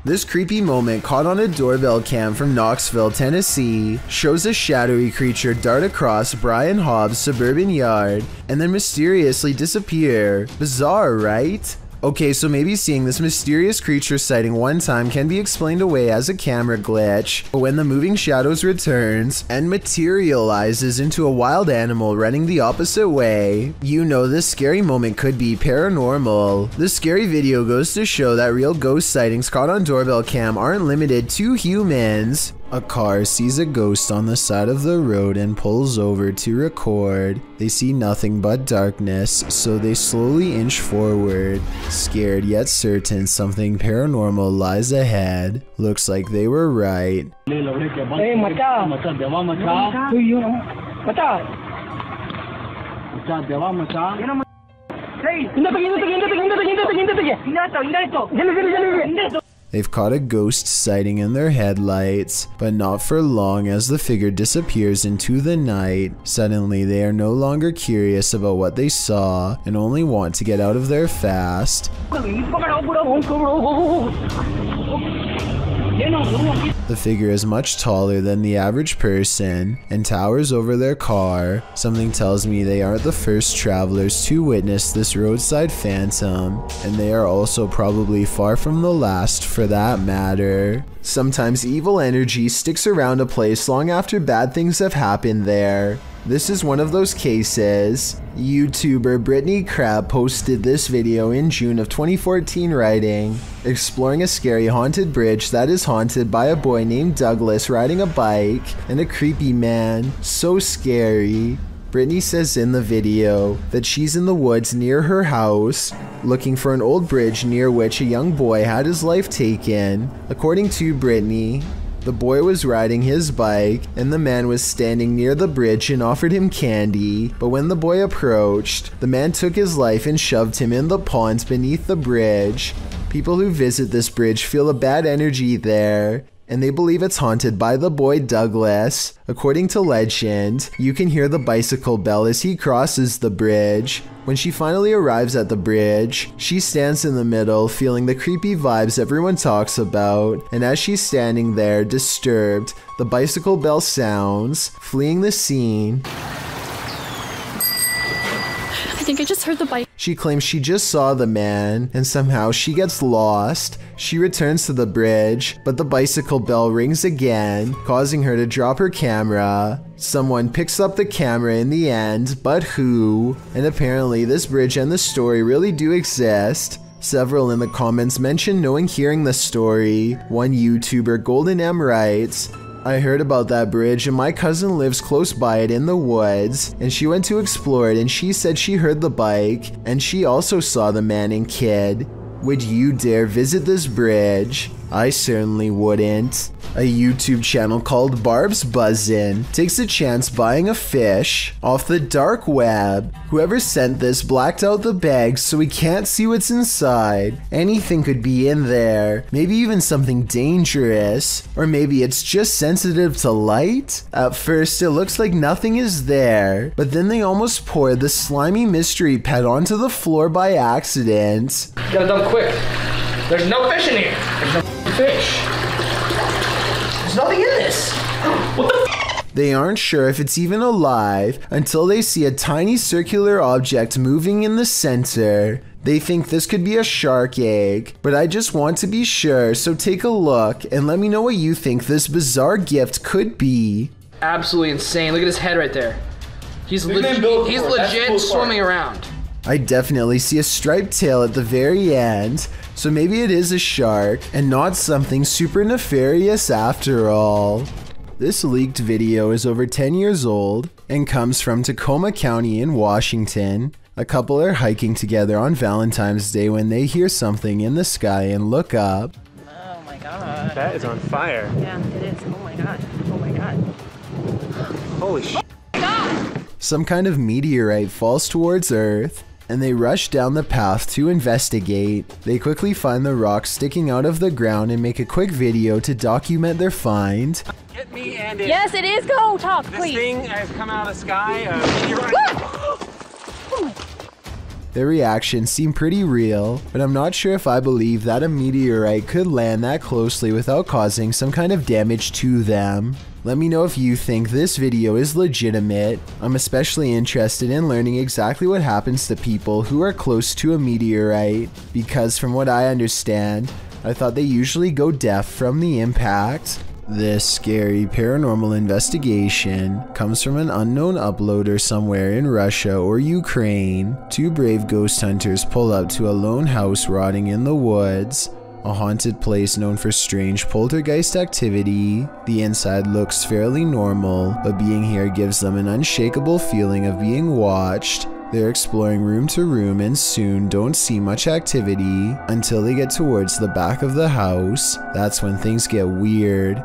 This creepy moment caught on a doorbell cam from Knoxville, Tennessee, shows a shadowy creature dart across Brian Hobbs' suburban yard and then mysteriously disappear. Bizarre, right? Okay, so maybe seeing this mysterious creature sighting one time can be explained away as a camera glitch, but when the moving shadows returns and materializes into a wild animal running the opposite way, you know this scary moment could be paranormal. This scary video goes to show that real ghost sightings caught on doorbell cam aren't limited to humans. A car sees a ghost on the side of the road and pulls over to record. They see nothing but darkness, so they slowly inch forward, scared yet certain something paranormal lies ahead. Looks like they were right. They've caught a ghost sighting in their headlights, but not for long as the figure disappears into the night. Suddenly, they are no longer curious about what they saw and only want to get out of there fast. The figure is much taller than the average person and towers over their car. Something tells me they aren't the first travelers to witness this roadside phantom, and they are also probably far from the last for that matter. Sometimes evil energy sticks around a place long after bad things have happened there. This is one of those cases. YouTuber Brittany Crab posted this video in June of 2014 writing, exploring a scary haunted bridge that is haunted by a boy named Douglas riding a bike and a creepy man. So scary. Brittany says in the video that she's in the woods near her house, looking for an old bridge near which a young boy had his life taken. According to Brittany, the boy was riding his bike and the man was standing near the bridge and offered him candy, but when the boy approached, the man took his life and shoved him in the pond beneath the bridge. People who visit this bridge feel a bad energy there, and they believe it's haunted by the boy Douglas. According to legend, you can hear the bicycle bell as he crosses the bridge. When she finally arrives at the bridge, she stands in the middle, feeling the creepy vibes everyone talks about, and as she's standing there, disturbed, the bicycle bell sounds, fleeing the scene. I think I just heard the bike. She claims she just saw the man, and somehow she gets lost. She returns to the bridge, but the bicycle bell rings again, causing her to drop her camera. Someone picks up the camera in the end, but who? And apparently this bridge and the story really do exist. Several in the comments mention knowing hearing the story. One YouTuber, Golden M, writes, I heard about that bridge and my cousin lives close by it in the woods, and she went to explore it and she said she heard the bike and she also saw the man and kid. Would you dare visit this bridge? I certainly wouldn't. A YouTube channel called Barb's Buzzin' takes a chance buying a fish off the dark web. Whoever sent this blacked out the bag so we can't see what's inside. Anything could be in there, maybe even something dangerous, or maybe it's just sensitive to light. At first it looks like nothing is there, but then they almost poured the slimy mystery pet onto the floor by accident. Get it done quick. There's no fish in here. There's no fish. There's nothing in this. What the f? They aren't sure if it's even alive until they see a tiny circular object moving in the center. They think this could be a shark egg, but I just want to be sure, so take a look and let me know what you think this bizarre gift could be. Absolutely insane. Look at his head right there. He's legit swimming around. I definitely see a striped tail at the very end, so maybe it is a shark and not something super nefarious after all. This leaked video is over 10 years old and comes from Tacoma County in Washington. A couple are hiking together on Valentine's Day when they hear something in the sky and look up. Oh my god. That is on fire. Yeah, it is. Oh my god. Oh my god. Holy shit. Oh my god! Some kind of meteorite falls towards Earth, and they rush down the path to investigate. They quickly find the rock sticking out of the ground and make a quick video to document their find. Get me and it. Yes, it is. Go talk, This please. thing has come out of the sky. Their reactions seem pretty real, but I'm not sure if I believe that a meteorite could land that closely without causing some kind of damage to them. Let me know if you think this video is legitimate. I'm especially interested in learning exactly what happens to people who are close to a meteorite, because from what I understand, I thought they usually go deaf from the impact. This scary paranormal investigation comes from an unknown uploader somewhere in Russia or Ukraine. Two brave ghost hunters pull up to a lone house rotting in the woods, a haunted place known for strange poltergeist activity. The inside looks fairly normal, but being here gives them an unshakable feeling of being watched. They're exploring room to room and soon don't see much activity until they get towards the back of the house. That's when things get weird.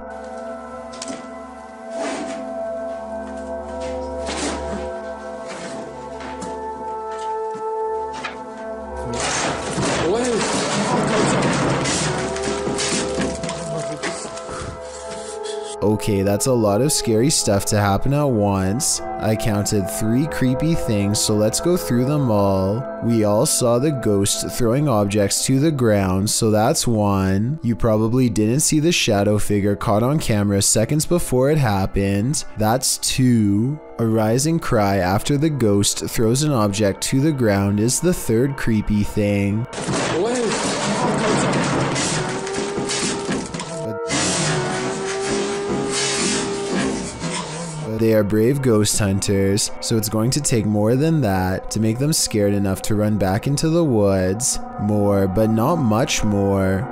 Okay, that's a lot of scary stuff to happen at once. I counted 3 creepy things, so let's go through them all. We all saw the ghost throwing objects to the ground, so that's 1. You probably didn't see the shadow figure caught on camera seconds before it happened. That's 2. A rising cry after the ghost throws an object to the ground is the 3rd creepy thing. They are brave ghost hunters, so it's going to take more than that to make them scared enough to run back into the woods. More, but not much more.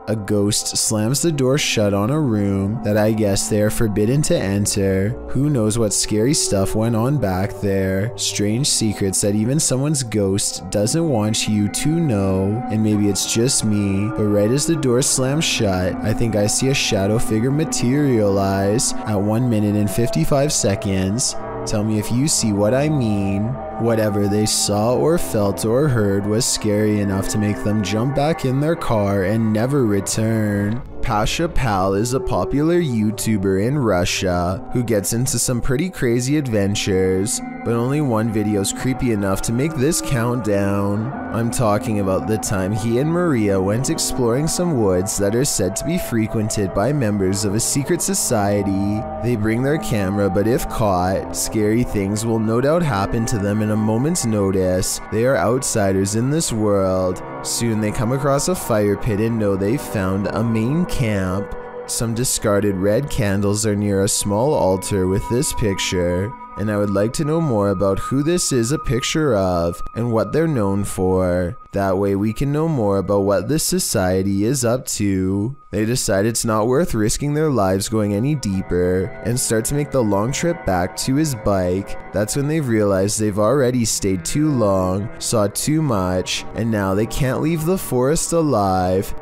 A ghost slams the door shut on a room that I guess they are forbidden to enter. Who knows what scary stuff went on back there. Strange secrets that even someone's ghost doesn't want you to know. And maybe it's just me, but right as the door slams shut, I think I see a shadow figure materialize at 1 minute and 55 seconds. Tell me if you see what I mean. Whatever they saw or felt or heard was scary enough to make them jump back in their car and never return. Pasha Pal is a popular YouTuber in Russia who gets into some pretty crazy adventures, but only one video is creepy enough to make this count down. I'm talking about the time he and Maria went exploring some woods that are said to be frequented by members of a secret society. They bring their camera, but if caught, scary things will no doubt happen to them in a moment's notice. They are outsiders in this world. Soon they come across a fire pit and know they've found a main camp. Some discarded red candles are near a small altar with this picture, and I would like to know more about who this is a picture of and what they're known for. That way we can know more about what this society is up to. They decide it's not worth risking their lives going any deeper and start to make the long trip back to his bike. That's when they've realized they've already stayed too long, saw too much, and now they can't leave the forest alive.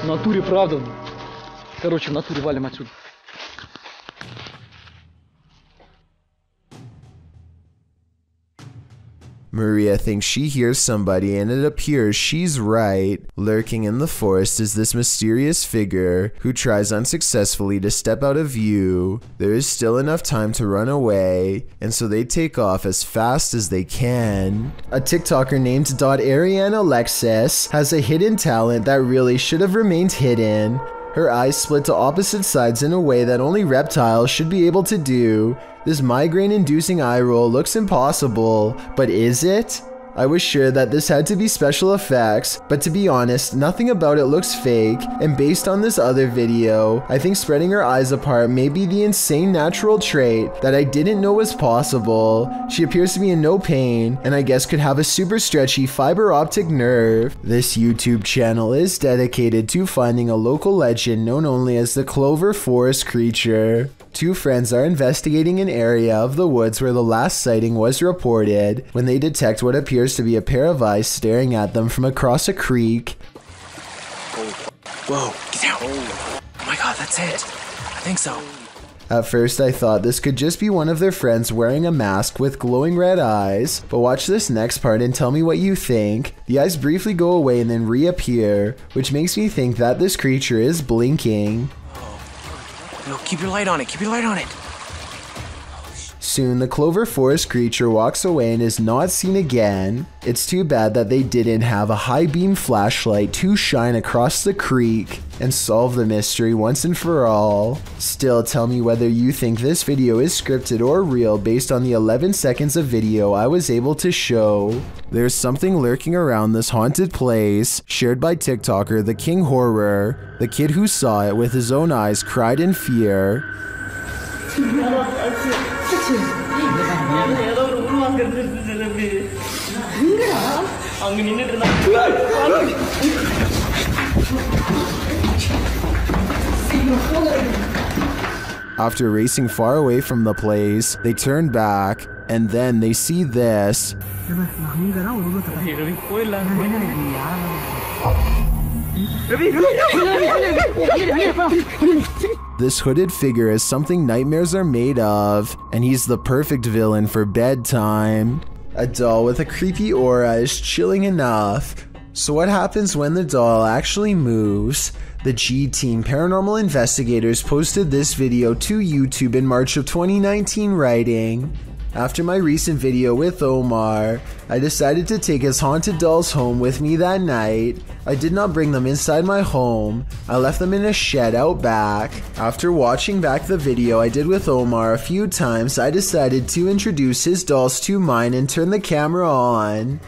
В натуре правда. Короче, в натуре валим отсюда. Maria thinks she hears somebody, and it appears she's right. Lurking in the forest is this mysterious figure who tries unsuccessfully to step out of view. There is still enough time to run away, and so they take off as fast as they can. A TikToker named Ariane Alexis has a hidden talent that really should have remained hidden. Her eyes split to opposite sides in a way that only reptiles should be able to do. This migraine-inducing eye roll looks impossible, but is it? I was sure that this had to be special effects, but to be honest, nothing about it looks fake, and based on this other video, I think spreading her eyes apart may be the insane natural trait that I didn't know was possible. She appears to be in no pain, and I guess could have a super stretchy fiber optic nerve. This YouTube channel is dedicated to finding a local legend known only as the Clover Forest creature. Two friends are investigating an area of the woods where the last sighting was reported when they detect what appears to be a pair of eyes staring at them from across a creek. Whoa, get down. Oh my god, that's it. I think so. At first I thought this could just be one of their friends wearing a mask with glowing red eyes, but watch this next part and tell me what you think. The eyes briefly go away and then reappear, which makes me think that this creature is blinking. No, keep your light on it. Keep your light on it. Soon, the Clover Forest creature walks away and is not seen again. It's too bad that they didn't have a high beam flashlight to shine across the creek and solve the mystery once and for all. Still, tell me whether you think this video is scripted or real based on the 11 seconds of video I was able to show. There's something lurking around this haunted place, shared by TikToker The King Horror. The kid who saw it with his own eyes cried in fear. After racing far away from the place, they turn back, and then they see this. This hooded figure is something nightmares are made of, and he's the perfect villain for bedtime. A doll with a creepy aura is chilling enough. So what happens when the doll actually moves? The G-Team Paranormal Investigators posted this video to YouTube in March of 2019 writing, "After my recent video with Omar, I decided to take his haunted dolls home with me that night. I did not bring them inside my home. I left them in a shed out back. After watching back the video I did with Omar a few times, I decided to introduce his dolls to mine and turn the camera on."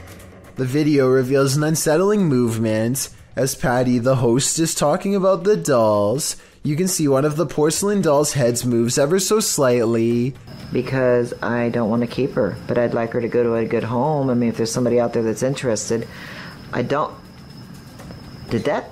The video reveals an unsettling movement. As Patty, the host, is talking about the dolls, you can see one of the porcelain dolls' heads moves ever so slightly. Because I don't want to keep her, but I'd like her to go to a good home. I mean, if there's somebody out there that's interested, I don't... Did that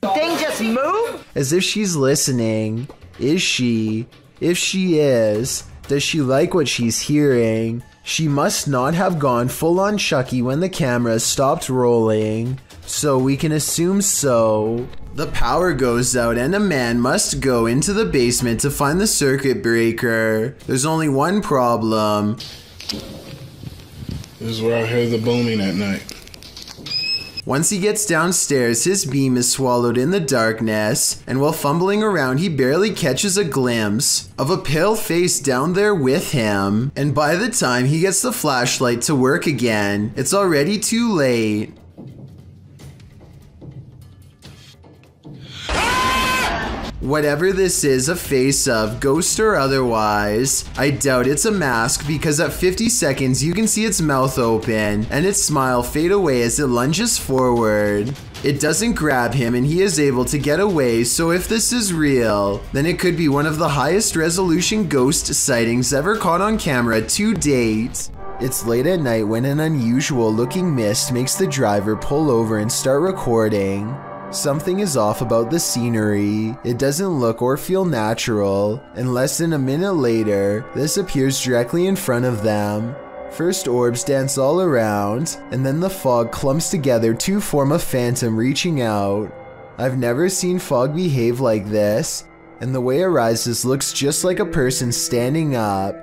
thing just move? As if she's listening. Is she? If she is, does she like what she's hearing? She must not have gone full-on Chucky when the camera stopped rolling, so we can assume so. The power goes out and a man must go into the basement to find the circuit breaker. There's only one problem. This is where I heard the booming at night. Once he gets downstairs, his beam is swallowed in the darkness, and while fumbling around, he barely catches a glimpse of a pale face down there with him. And by the time he gets the flashlight to work again, it's already too late. Whatever this is a face of, ghost or otherwise, I doubt it's a mask because at 50 seconds you can see its mouth open and its smile fade away as it lunges forward. It doesn't grab him and he is able to get away, so if this is real, then it could be one of the highest resolution ghost sightings ever caught on camera to date. It's late at night when an unusual looking mist makes the driver pull over and start recording. Something is off about the scenery. It doesn't look or feel natural, and less than a minute later, this appears directly in front of them. First orbs dance all around, and then the fog clumps together to form a phantom reaching out. I've never seen fog behave like this, and the way it rises looks just like a person standing up.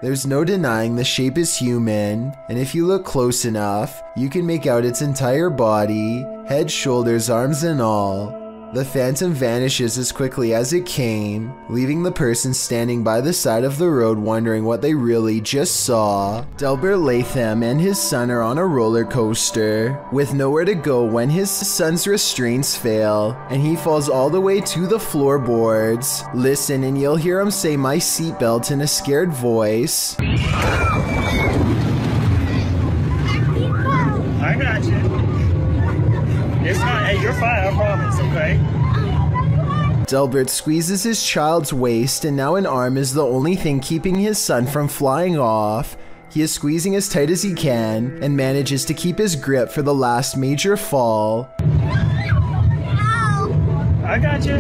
There's no denying the shape is human, and if you look close enough, you can make out its entire body, head, shoulders, arms, and all. The phantom vanishes as quickly as it came, leaving the person standing by the side of the road wondering what they really just saw. Delbert Latham and his son are on a roller coaster, with nowhere to go when his son's restraints fail, and he falls all the way to the floorboards. Listen and you'll hear him say "my seatbelt" in a scared voice. I got you. It's not, hey, you're fine, I promise, okay? Delbert squeezes his child's waist, and now an arm is the only thing keeping his son from flying off. He is squeezing as tight as he can, and manages to keep his grip for the last major fall. I got you.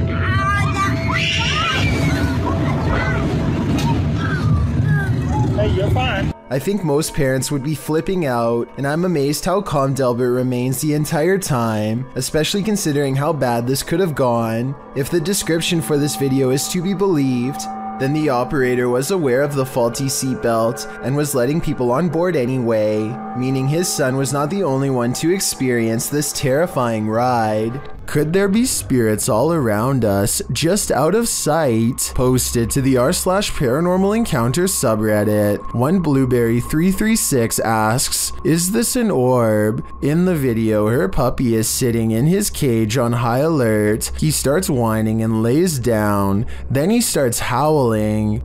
Hey, you're fine. I think most parents would be flipping out, and I'm amazed how calm Delbert remains the entire time, especially considering how bad this could have gone. If the description for this video is to be believed, then the operator was aware of the faulty seatbelt and was letting people on board anyway, meaning his son was not the only one to experience this terrifying ride. Could there be spirits all around us, just out of sight? Posted to the r/paranormal encounters subreddit. One Blueberry336 asks, is this an orb? In the video, her puppy is sitting in his cage on high alert. He starts whining and lays down. Then he starts howling.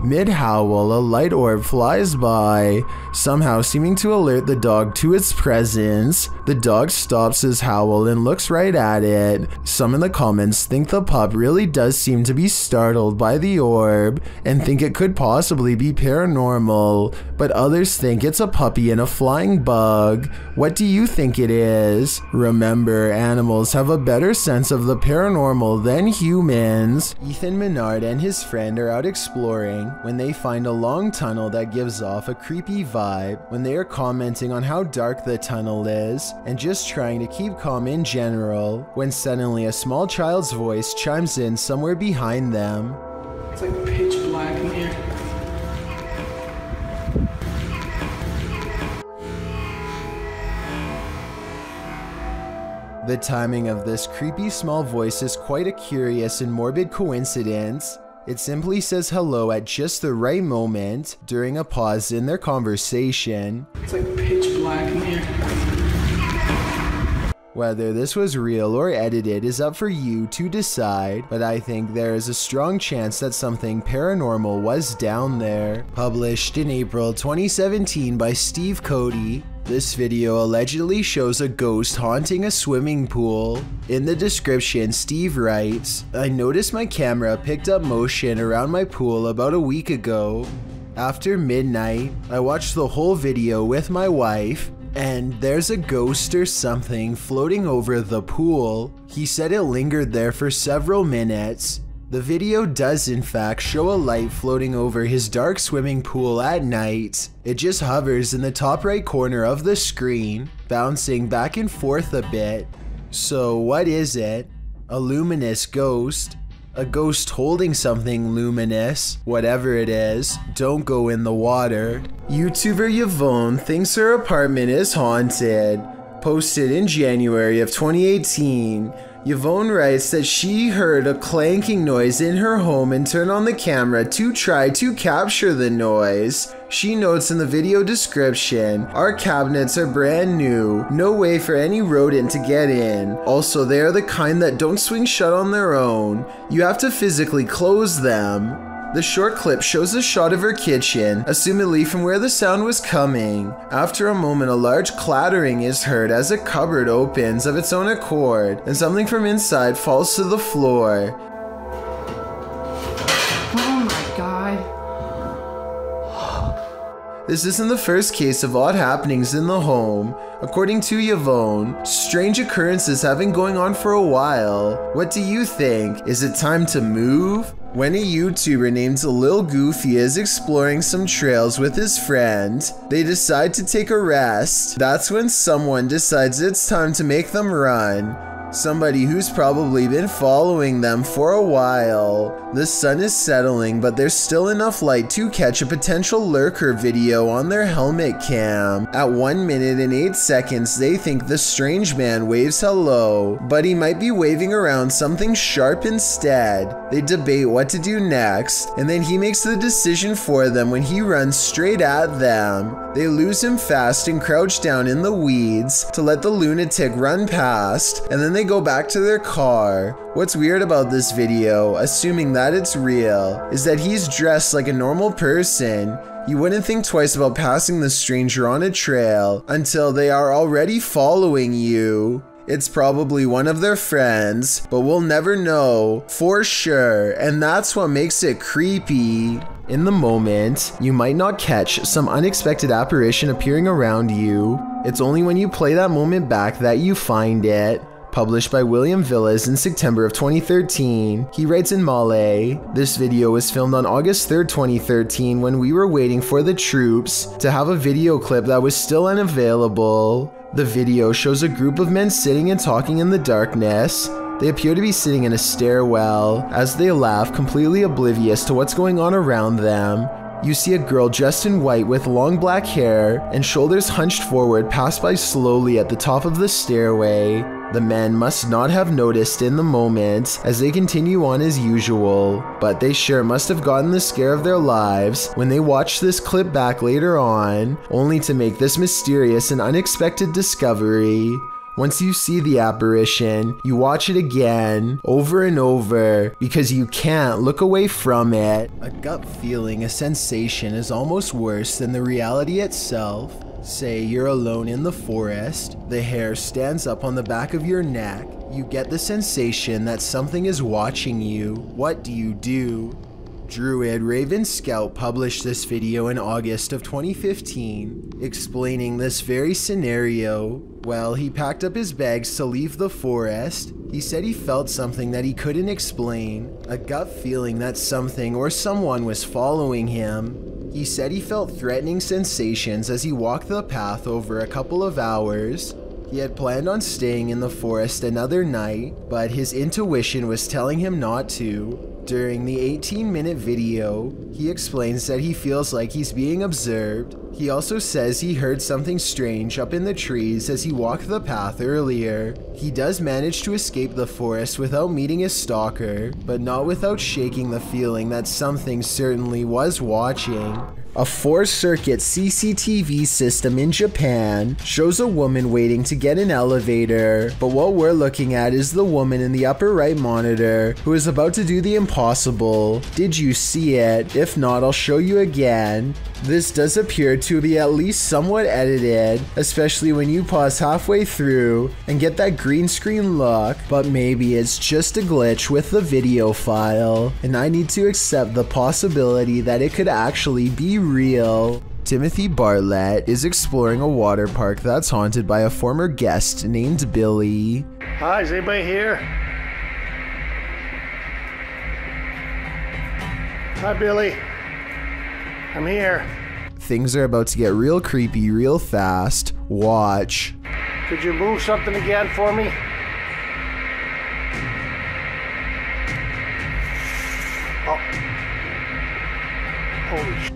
Mid-howl, a light orb flies by, somehow seeming to alert the dog to its presence. The dog stops his howl and looks right at it. Some in the comments think the pup really does seem to be startled by the orb and think it could possibly be paranormal, but others think it's a puppy and a flying bug. What do you think it is? Remember, animals have a better sense of the paranormal than humans. Ethan Menard and his friend are out exploring when they find a long tunnel that gives off a creepy vibe. When they are commenting on how dark the tunnel is and just trying to keep calm in general, when suddenly a small child's voice chimes in somewhere behind them. It's like pitch black in here. The timing of this creepy small voice is quite a curious and morbid coincidence. It simply says hello at just the right moment during a pause in their conversation. It's like pitch black in here. Whether this was real or edited is up for you to decide, but I think there is a strong chance that something paranormal was down there. Published in April 2017 by Steve Cody. This video allegedly shows a ghost haunting a swimming pool. In the description, Steve writes, I noticed my camera picked up motion around my pool about a week ago. After midnight, I watched the whole video with my wife, and there's a ghost or something floating over the pool. He said it lingered there for several minutes. The video does in fact show a light floating over his dark swimming pool at night. It just hovers in the top right corner of the screen, bouncing back and forth a bit. So what is it? A luminous ghost? A ghost holding something luminous? Whatever it is, don't go in the water. YouTuber Yvonne thinks her apartment is haunted. Posted in January of 2018. Yvonne writes that she heard a clanking noise in her home and turned on the camera to try to capture the noise. She notes in the video description, our cabinets are brand new, no way for any rodent to get in. Also, they are the kind that don't swing shut on their own. You have to physically close them. The short clip shows a shot of her kitchen, assumedly from where the sound was coming. After a moment, a large clattering is heard as a cupboard opens of its own accord, and something from inside falls to the floor. Oh my god. This isn't the first case of odd happenings in the home. According to Yvonne, strange occurrences have been going on for a while. What do you think? Is it time to move? When a YouTuber named Lil Goofy is exploring some trails with his friend, they decide to take a rest. That's when someone decides it's time to make them run. Somebody who's probably been following them for a while. The sun is settling, but there's still enough light to catch a potential lurker video on their helmet cam. At 1 minute and 8 seconds, they think the strange man waves hello, but he might be waving around something sharp instead. They debate what to do next, and then he makes the decision for them when he runs straight at them. They lose him fast and crouch down in the weeds to let the lunatic run past, and then they go back to their car. What's weird about this video, assuming that it's real, is that he's dressed like a normal person. You wouldn't think twice about passing the stranger on a trail until they are already following you. It's probably one of their friends, but we'll never know for sure, and that's what makes it creepy. In the moment, you might not catch some unexpected apparition appearing around you. It's only when you play that moment back that you find it. published by William Villas in September of 2013. He writes in Malay, "This video was filmed on August 3rd, 2013 when we were waiting for the troops to have a video clip that was still unavailable. The video shows a group of men sitting and talking in the darkness. They appear to be sitting in a stairwell as they laugh, completely oblivious to what's going on around them. You see a girl dressed in white with long black hair and shoulders hunched forward pass by slowly at the top of the stairway. The men must not have noticed in the moment as they continue on as usual, but they sure must have gotten the scare of their lives when they watched this clip back later on, only to make this mysterious and unexpected discovery. Once you see the apparition, you watch it again, over and over, because you can't look away from it. A gut feeling, a sensation is almost worse than the reality itself. Say you're alone in the forest, the hair stands up on the back of your neck, you get the sensation that something is watching you. What do? Druid Raven Scout published this video in August of 2015, explaining this very scenario. Well, he packed up his bags to leave the forest. He said he felt something that he couldn't explain, a gut feeling that something or someone was following him. He said he felt threatening sensations as he walked the path over a couple of hours. He had planned on staying in the forest another night, but his intuition was telling him not to. During the 18-minute video, he explains that he feels like he's being observed. He also says he heard something strange up in the trees as he walked the path earlier. He does manage to escape the forest without meeting his stalker, but not without shaking the feeling that something certainly was watching. A 4-circuit CCTV system in Japan shows a woman waiting to get an elevator, but what we're looking at is the woman in the upper right monitor who is about to do the impossible. Did you see it? If not, I'll show you again. This does appear to be at least somewhat edited, especially when you pause halfway through and get that green screen look, but maybe it's just a glitch with the video file, and I need to accept the possibility that it could actually be real. Timothy Bartlett is exploring a water park that's haunted by a former guest named Billy. Hi, is anybody here? Hi, Billy. I'm here. Things are about to get real creepy real fast. Watch. Could you move something again for me? Oh. Holy sh**.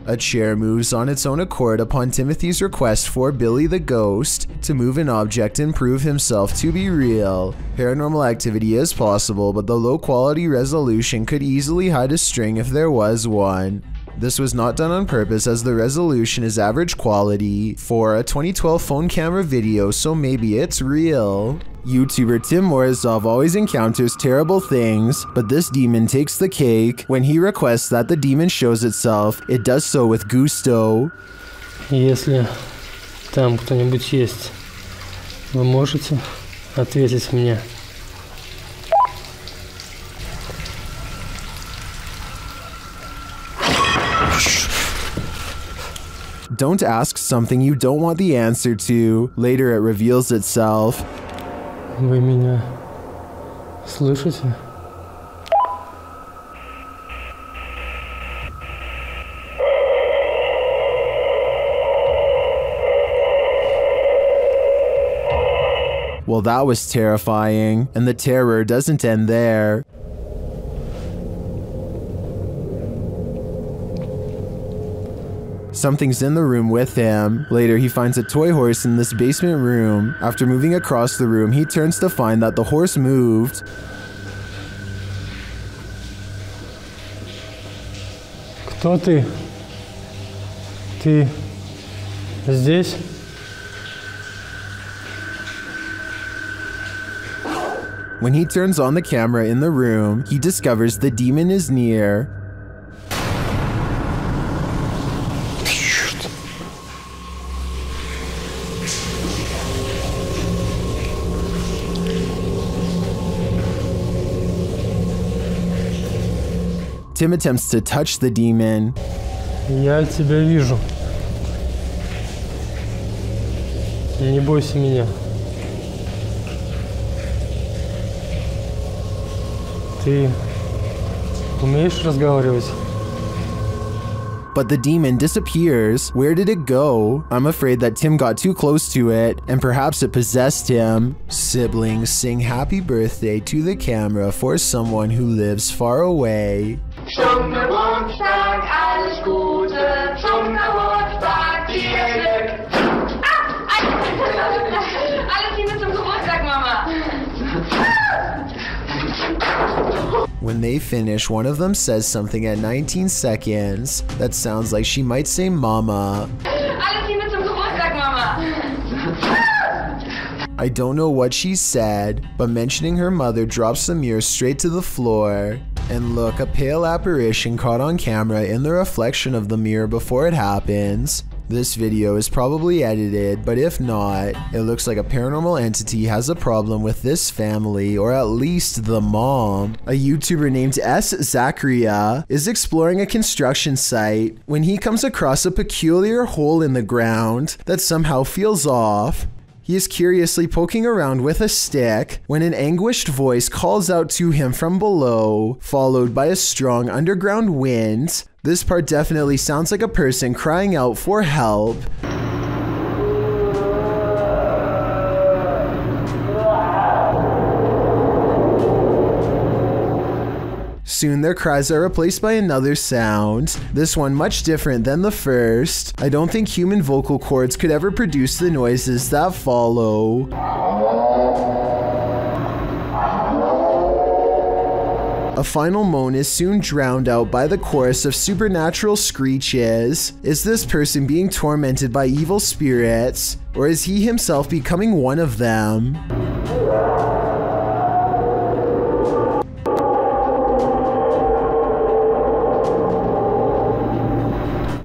A chair moves on its own accord upon Timothy's request for Billy the Ghost to move an object and prove himself to be real. Paranormal activity is possible, but the low quality resolution could easily hide a string if there was one. This was not done on purpose as the resolution is average quality for a 2012 phone camera video, so maybe it's real. YouTuber Tim Morozov always encounters terrible things, but this demon takes the cake. When he requests that the demon shows itself, it does so with gusto. Если там кто-нибудь есть, вы можете ответить мне? Don't ask something you don't want the answer to. Later it reveals itself. Вы меня слышите? Well, that was terrifying, and the terror doesn't end there. Something's in the room with him. Later, he finds a toy horse in this basement room. After moving across the room, he turns to find that the horse moved. Кто ты? Ты здесь? When he turns on the camera in the room, he discovers the demon is near. Tim attempts to touch the demon. Я тебя вижу. Не бойся меня. Ты умеешь разговаривать? But the demon disappears. Where did it go? I'm afraid that Tim got too close to it, and perhaps it possessed him. Siblings sing happy birthday to the camera for someone who lives far away. Zum Geburtstag alles Gute, zum Geburtstag viel Glück. Alles Liebe zum Geburtstag, Mama. When they finish, one of them says something at 19 seconds that sounds like she might say mama. Alles Liebe zum Geburtstag, Mama. I don't know what she said, but mentioning her mother drops the mirror straight to the floor. And look, a pale apparition caught on camera in the reflection of the mirror before it happens. This video is probably edited, but if not, it looks like a paranormal entity has a problem with this family, or at least the mom. A YouTuber named S. Zachariah is exploring a construction site when he comes across a peculiar hole in the ground that somehow feels off. He is curiously poking around with a stick when an anguished voice calls out to him from below, followed by a strong underground wind. This part definitely sounds like a person crying out for help. Soon their cries are replaced by another sound, this one much different than the first. I don't think human vocal cords could ever produce the noises that follow. A final moan is soon drowned out by the chorus of supernatural screeches. Is this person being tormented by evil spirits, or is he himself becoming one of them?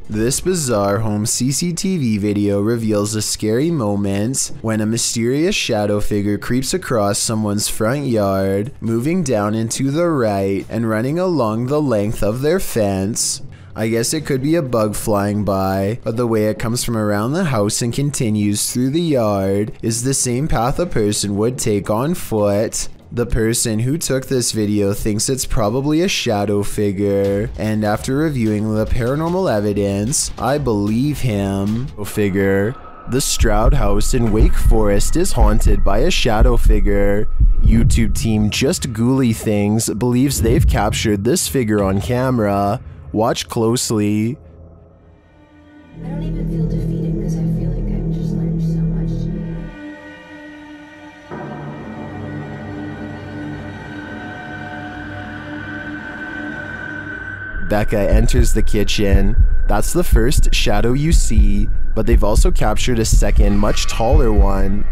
This bizarre home CCTV video reveals a scary moment when a mysterious shadow figure creeps across someone's front yard, moving down into the right and running along the length of their fence. I guess it could be a bug flying by, but the way it comes from around the house and continues through the yard is the same path a person would take on foot. The person who took this video thinks it's probably a shadow figure, and after reviewing the paranormal evidence, I believe him. The Stroud House in Wake Forest is haunted by a shadow figure. YouTube team Just Ghouly Things believes they've captured this figure on camera. Watch closely. I don't even feel defeated because I feel like I've just learned so much today. Becca enters the kitchen. That's the first shadow you see, but they've also captured a second, much taller one.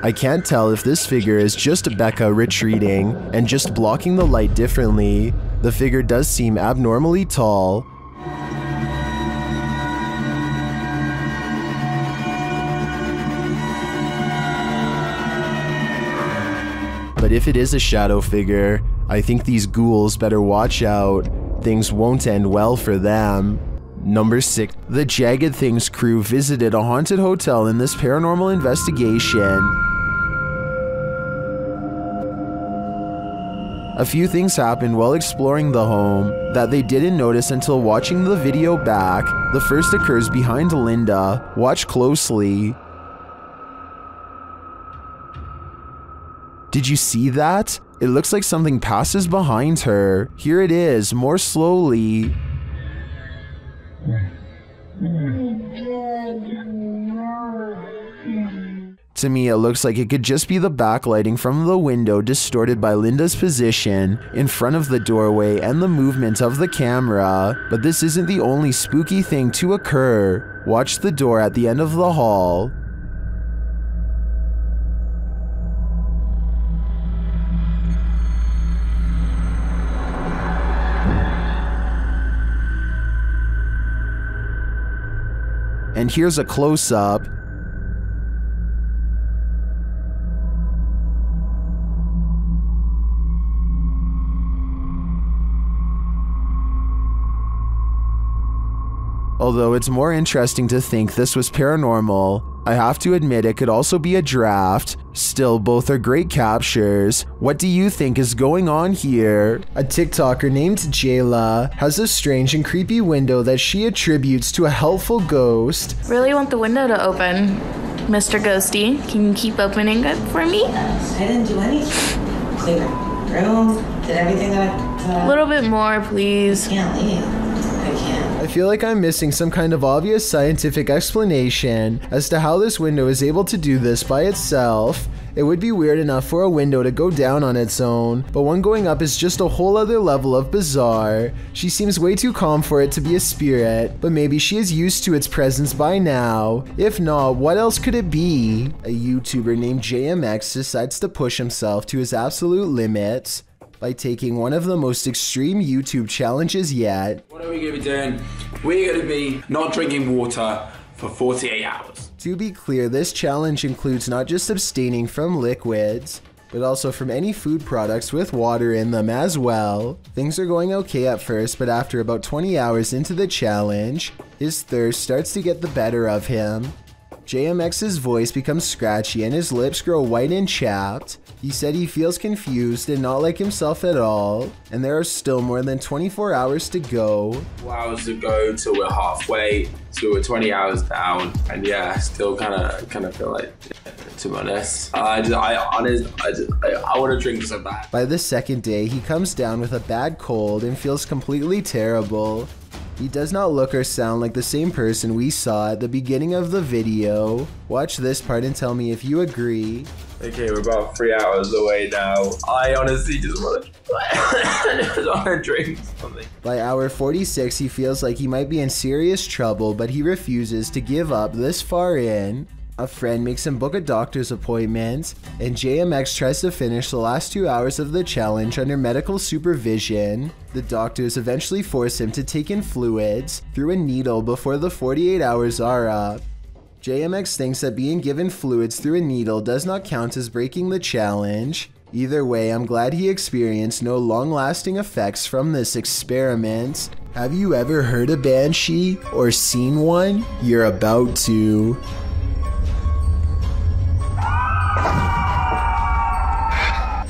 I can't tell if this figure is just Becca retreating and just blocking the light differently. The figure does seem abnormally tall. But if it is a shadow figure, I think these ghouls better watch out. Things won't end well for them. Number 6. The Jagged Things crew visited a haunted hotel in this paranormal investigation. A few things happened while exploring the home that they didn't notice until watching the video back. The first occurs behind Linda. Watch closely. Did you see that? It looks like something passes behind her. Here it is, more slowly. To me, it looks like it could just be the backlighting from the window distorted by Linda's position in front of the doorway and the movement of the camera. But this isn't the only spooky thing to occur. Watch the door at the end of the hall. And here's a close-up. Although it's more interesting to think this was paranormal, I have to admit it could also be a draft. Still, both are great captures. What do you think is going on here? A TikToker named Jayla has a strange and creepy window that she attributes to a helpful ghost. Really want the window to open, Mr. Ghosty. Can you keep opening it for me? I didn't do anything. Clean my room, did everything that I... A little bit more, please. I can't leave. I feel like I'm missing some kind of obvious scientific explanation as to how this window is able to do this by itself. It would be weird enough for a window to go down on its own, but one going up is just a whole other level of bizarre. She seems way too calm for it to be a spirit, but maybe she is used to its presence by now. If not, what else could it be? A YouTuber named JMX decides to push himself to his absolute limits by taking one of the most extreme YouTube challenges yet. What are we going to be doing? We're going to be not drinking water for 48 hours. To be clear, this challenge includes not just abstaining from liquids, but also from any food products with water in them as well. Things are going okay at first, but after about 20 hours into the challenge, his thirst starts to get the better of him. JMX's voice becomes scratchy and his lips grow white and chapped. He said he feels confused and not like himself at all, and there are still more than 24 hours to go. 4 hours to go till we're halfway, so we're 20 hours down, and yeah, still kind of feel like, to be honest, I want to drink so bad. By the second day, he comes down with a bad cold and feels completely terrible. He does not look or sound like the same person we saw at the beginning of the video. Watch this part and tell me if you agree. Okay, we're about 3 hours away now. I honestly just want to drink something. By hour 46, he feels like he might be in serious trouble, but he refuses to give up this far in. A friend makes him book a doctor's appointment, and JMX tries to finish the last 2 hours of the challenge under medical supervision. The doctors eventually force him to take in fluids through a needle before the 48 hours are up. JMX thinks that being given fluids through a needle does not count as breaking the challenge. Either way, I'm glad he experienced no long-lasting effects from this experiment. Have you ever heard a banshee or seen one? You're about to.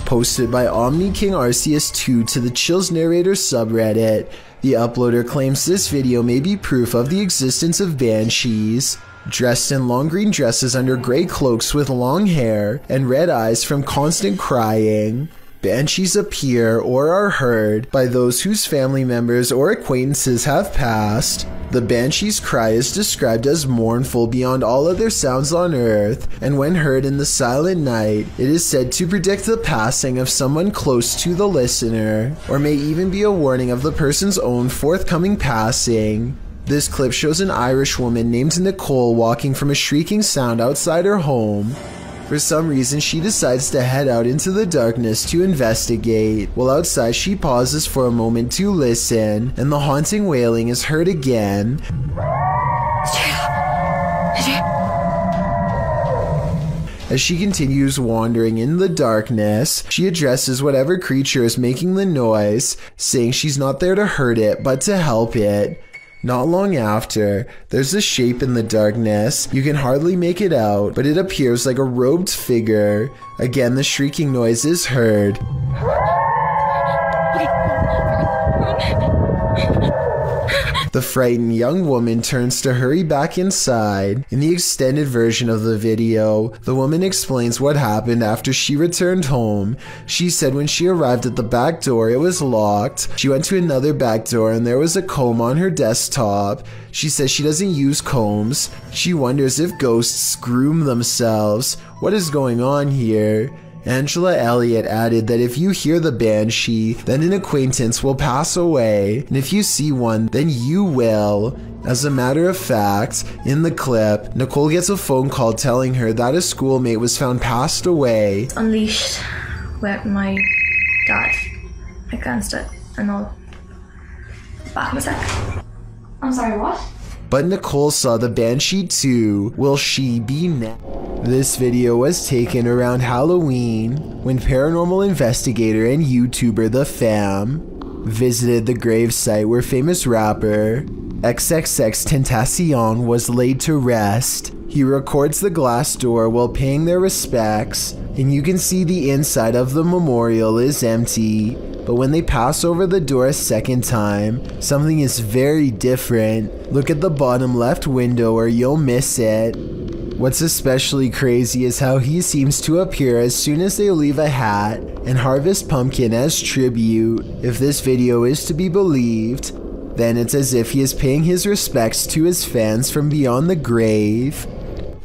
Posted by Omni King Arceus 2 to the Chills Narrator subreddit, the uploader claims this video may be proof of the existence of banshees. Dressed in long green dresses under gray cloaks with long hair and red eyes from constant crying, banshees appear or are heard by those whose family members or acquaintances have passed. The banshee's cry is described as mournful beyond all other sounds on earth, and when heard in the silent night, it is said to predict the passing of someone close to the listener, or may even be a warning of the person's own forthcoming passing. This clip shows an Irish woman named Nicole walking from a shrieking sound outside her home. For some reason, she decides to head out into the darkness to investigate. While outside, she pauses for a moment to listen, and the haunting wailing is heard again. As she continues wandering in the darkness, she addresses whatever creature is making the noise, saying she's not there to hurt it, but to help it. Not long after, there's a shape in the darkness. You can hardly make it out, but it appears like a robed figure. Again, the shrieking noise is heard. The frightened young woman turns to hurry back inside. In the extended version of the video, the woman explains what happened after she returned home. She said when she arrived at the back door, it was locked. She went to another back door and there was a comb on her desktop. She says she doesn't use combs. She wonders if ghosts groom themselves. What is going on here? Angela Elliott added that if you hear the banshee, then an acquaintance will pass away, and if you see one, then you will. As a matter of fact, in the clip, Nicole gets a phone call telling her that a schoolmate was found passed away. Unleashed with my dad against it, and I'll back in a sec. I'm sorry, what? But Nicole saw the banshee too. Will she be next? This video was taken around Halloween when paranormal investigator and YouTuber The Fam visited the gravesite where famous rapper XXXTentacion was laid to rest. He records the glass door while paying their respects, and you can see the inside of the memorial is empty. But when they pass over the door a second time, something is very different. Look at the bottom left window or you'll miss it. What's especially crazy is how he seems to appear as soon as they leave a hat and harvest pumpkin as tribute. If this video is to be believed, then it's as if he is paying his respects to his fans from beyond the grave.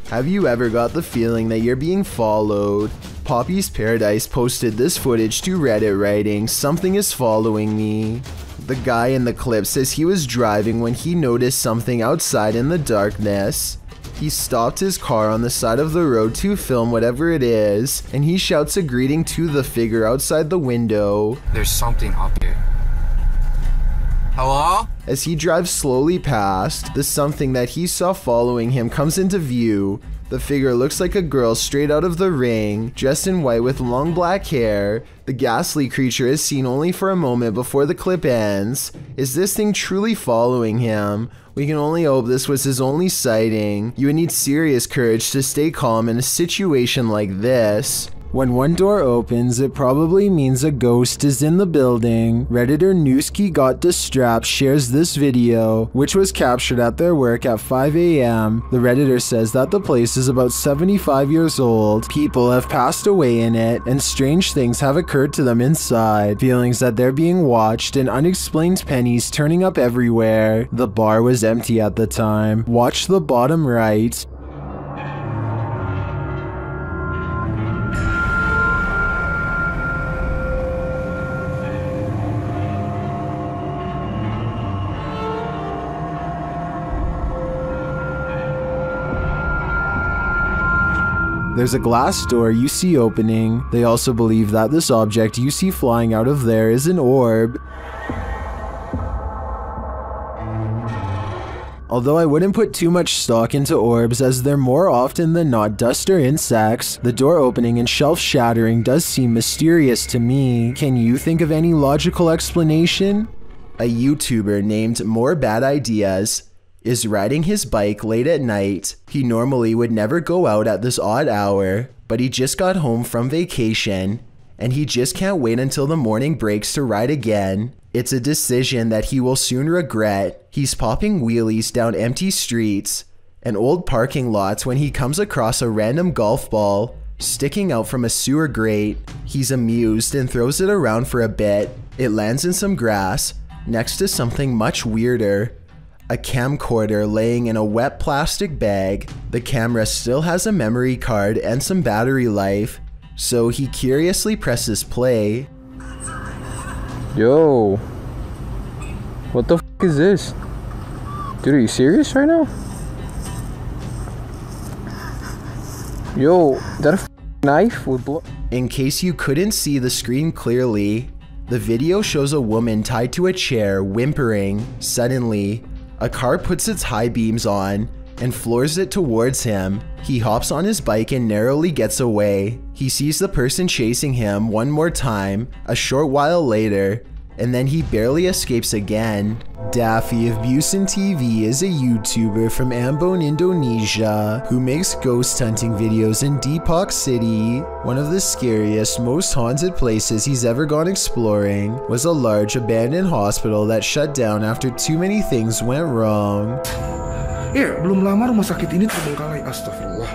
Have you ever got the feeling that you're being followed? Poppy's Paradise posted this footage to Reddit writing, "Something is following me." The guy in the clip says he was driving when he noticed something outside in the darkness. He stopped his car on the side of the road to film whatever it is, and he shouts a greeting to the figure outside the window. There's something up here. Hello? As he drives slowly past, the something that he saw following him comes into view. The figure looks like a girl straight out of The Ring, dressed in white with long black hair. The ghastly creature is seen only for a moment before the clip ends. Is this thing truly following him? We can only hope this was his only sighting. You would need serious courage to stay calm in a situation like this. When one door opens, it probably means a ghost is in the building. Redditor Newski Got Distrapped shares this video, which was captured at their work at 5 AM. The Redditor says that the place is about 75 years old. People have passed away in it, and strange things have occurred to them inside. Feelings that they're being watched and unexplained pennies turning up everywhere. The bar was empty at the time. Watch the bottom right. There's a glass door you see opening. They also believe that this object you see flying out of there is an orb. Although I wouldn't put too much stock into orbs as they're more often than not dust or insects, the door opening and shelf shattering does seem mysterious to me. Can you think of any logical explanation? A YouTuber named More Bad Ideas is riding his bike late at night. He normally would never go out at this odd hour, but he just got home from vacation, and he just can't wait until the morning breaks to ride again. It's a decision that he will soon regret. He's popping wheelies down empty streets and old parking lots when he comes across a random golf ball sticking out from a sewer grate. He's amused and throws it around for a bit. It lands in some grass next to something much weirder. A camcorder laying in a wet plastic bag. The camera still has a memory card and some battery life, so he curiously presses play. Yo, what the f is this? Dude, are you serious right now? Yo, is that a knife with blood? In case you couldn't see the screen clearly, the video shows a woman tied to a chair whimpering. Suddenly, a car puts its high beams on and floors it towards him. He hops on his bike and narrowly gets away. He sees the person chasing him one more time a short while later, and then he barely escapes again. Daffy of Busan TV is a YouTuber from Ambon, Indonesia, who makes ghost hunting videos in Depok City. One of the scariest, most haunted places he's ever gone exploring was a large abandoned hospital that shut down after too many things went wrong. Belum lama rumah sakit ini terbengkalai, astagfirullah.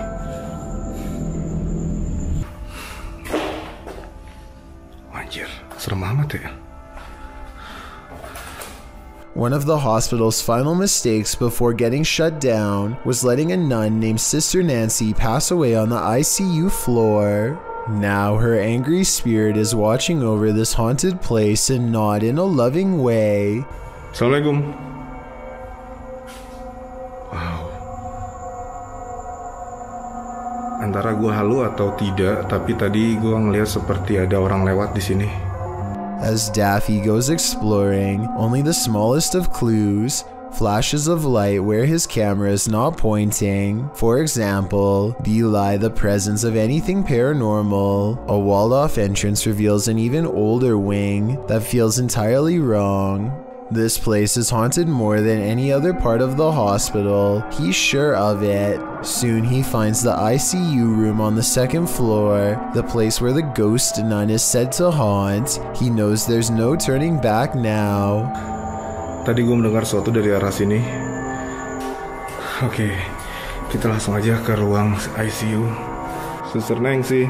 Anjir, serem amat ya. One of the hospital's final mistakes before getting shut down was letting a nun named Sister Nancy pass away on the ICU floor. Now her angry spirit is watching over this haunted place and not in a loving way. Assalamualaikum. Wow. Antara gua halu atau tidak, tapi tadi gua ngeliat seperti ada orang lewat di sini. As Daffy goes exploring, only the smallest of clues Flashes of light where his camera is not pointing, for example, belie the presence of anything paranormal. A walled-off entrance reveals an even older wing that feels entirely wrong. This place is haunted more than any other part of the hospital. He's sure of it. Soon he finds the ICU room on the second floor, the place where the ghost nun is said to haunt. He knows there's no turning back now. Tadi gue mendengar sesuatu dari arah sini. Oke, kita langsung aja ke ruang ICU. Suster Neng sih.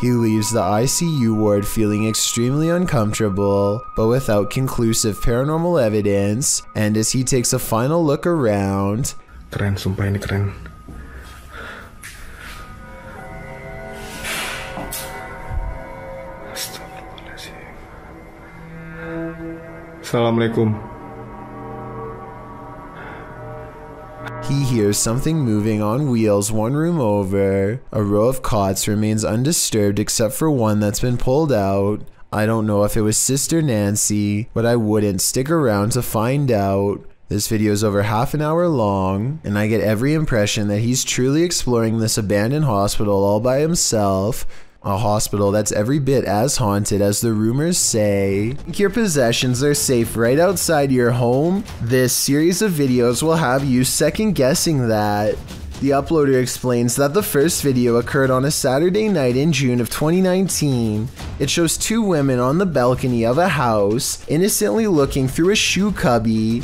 He leaves the ICU ward feeling extremely uncomfortable, but without conclusive paranormal evidence, and as he takes a final look around... Keren, sumpah ini keren. Assalamualaikum. He hears something moving on wheels one room over. A row of cots remains undisturbed except for one that's been pulled out. I don't know if it was Sister Nancy, but I wouldn't stick around to find out. This video is over half an hour long, and I get every impression that he's truly exploring this abandoned hospital all by himself. A hospital that's every bit as haunted as the rumors say. Think your possessions are safe right outside your home? This series of videos will have you second guessing that. The uploader explains that the first video occurred on a Saturday night in June of 2019. It shows two women on the balcony of a house, innocently looking through a shoe cubby.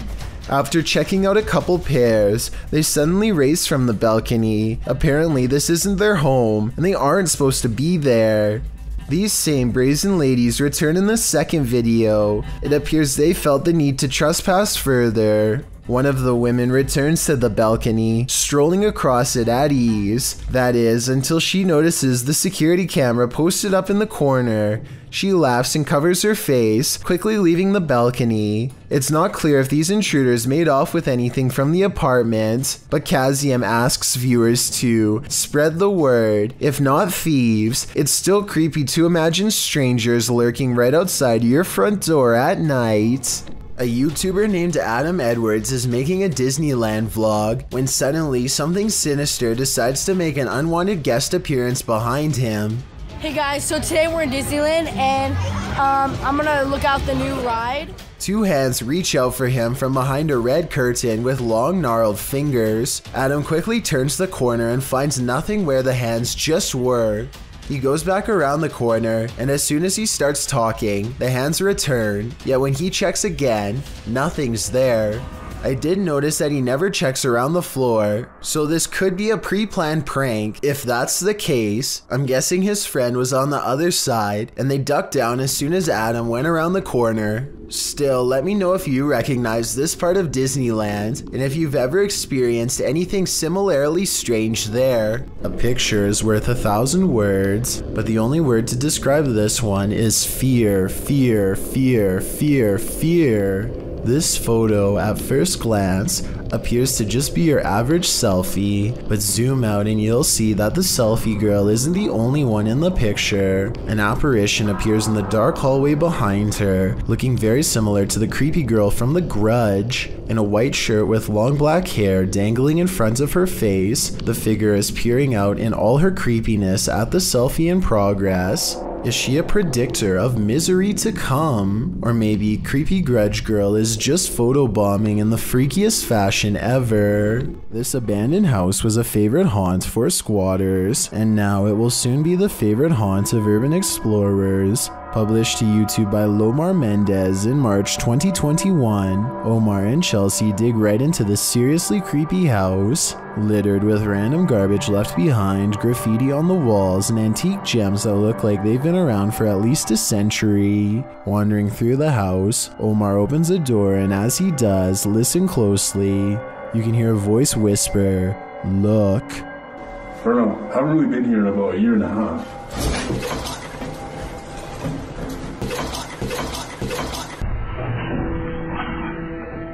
After checking out a couple pairs, they suddenly race from the balcony. Apparently this isn't their home, and they aren't supposed to be there. These same brazen ladies return in the second video. It appears they felt the need to trespass further. One of the women returns to the balcony, strolling across it at ease. That is, until she notices the security camera posted up in the corner. She laughs and covers her face, quickly leaving the balcony. It's not clear if these intruders made off with anything from the apartment, but Kazium asks viewers to spread the word. If not thieves, it's still creepy to imagine strangers lurking right outside your front door at night. A YouTuber named Adam Edwards is making a Disneyland vlog when suddenly something sinister decides to make an unwanted guest appearance behind him. Hey guys, so today we're in Disneyland and I'm gonna look out the new ride. Two hands reach out for him from behind a red curtain with long gnarled fingers. Adam quickly turns the corner and finds nothing where the hands just were. He goes back around the corner, and as soon as he starts talking, the hands return, yet when he checks again, nothing's there. I did notice that he never checks around the floor, so this could be a pre-planned prank. If that's the case, I'm guessing his friend was on the other side, and they ducked down as soon as Adam went around the corner. Still, let me know if you recognize this part of Disneyland, and if you've ever experienced anything similarly strange there. A picture is worth 1,000 words, but the only word to describe this one is fear, fear, fear, fear, fear. This photo, at first glance, appears to just be your average selfie, but zoom out and you'll see that the selfie girl isn't the only one in the picture. An apparition appears in the dark hallway behind her, looking very similar to the creepy girl from The Grudge. In a white shirt with long black hair dangling in front of her face, the figure is peering out in all her creepiness at the selfie in progress. Is she a predictor of misery to come? Or maybe creepy Grudge Girl is just photobombing in the freakiest fashion ever. This abandoned house was a favorite haunt for squatters, and now it will soon be the favorite haunt of urban explorers. Published to YouTube by Lomar Mendez in March 2021, Omar and Chelsea dig right into this seriously creepy house, littered with random garbage left behind, graffiti on the walls, and antique gems that look like they've been around for at least a century. Wandering through the house, Omar opens a door, and as he does, listen closely. You can hear a voice whisper, "Look." I don't know, I haven't really been here in about 1.5 years.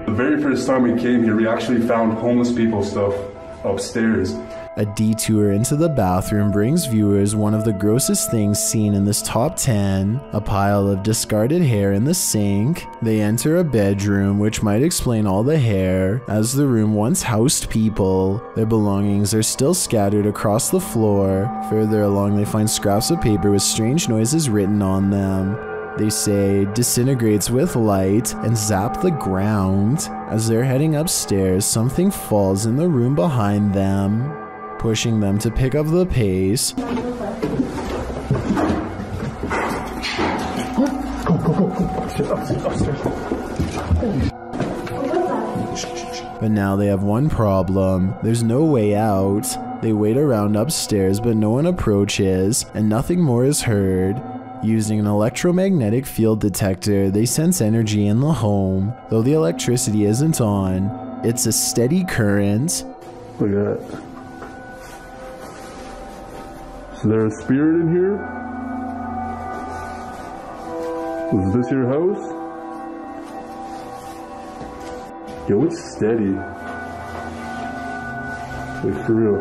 The very first time we came here, we actually found homeless people stuff upstairs. A detour into the bathroom brings viewers one of the grossest things seen in this top 10, a pile of discarded hair in the sink. They enter a bedroom, which might explain all the hair, as the room once housed people. Their belongings are still scattered across the floor. Further along, they find scraps of paper with strange noises written on them. They say disintegrates with light and zap the ground. As they're heading upstairs, something falls in the room behind them, pushing them to pick up the pace. But now they have one problem. There's no way out. They wait around upstairs, but no one approaches, and nothing more is heard. Using an electromagnetic field detector, they sense energy in the home. Though the electricity isn't on, it's a steady current. Look at that. Is there a spirit in here? Was this your house? Yo, it's steady. Like, for real.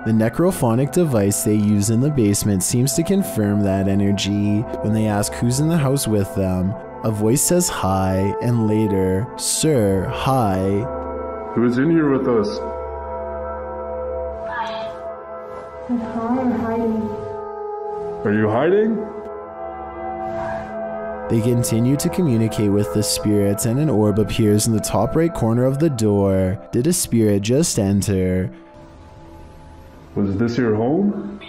The necrophonic device they use in the basement seems to confirm that energy. When they ask who's in the house with them, a voice says hi, and later, "Sir, hi." Who's in here with us? I'm hiding. Are you hiding? They continue to communicate with the spirits, and an orb appears in the top right corner of the door. Did a spirit just enter? Was this your home?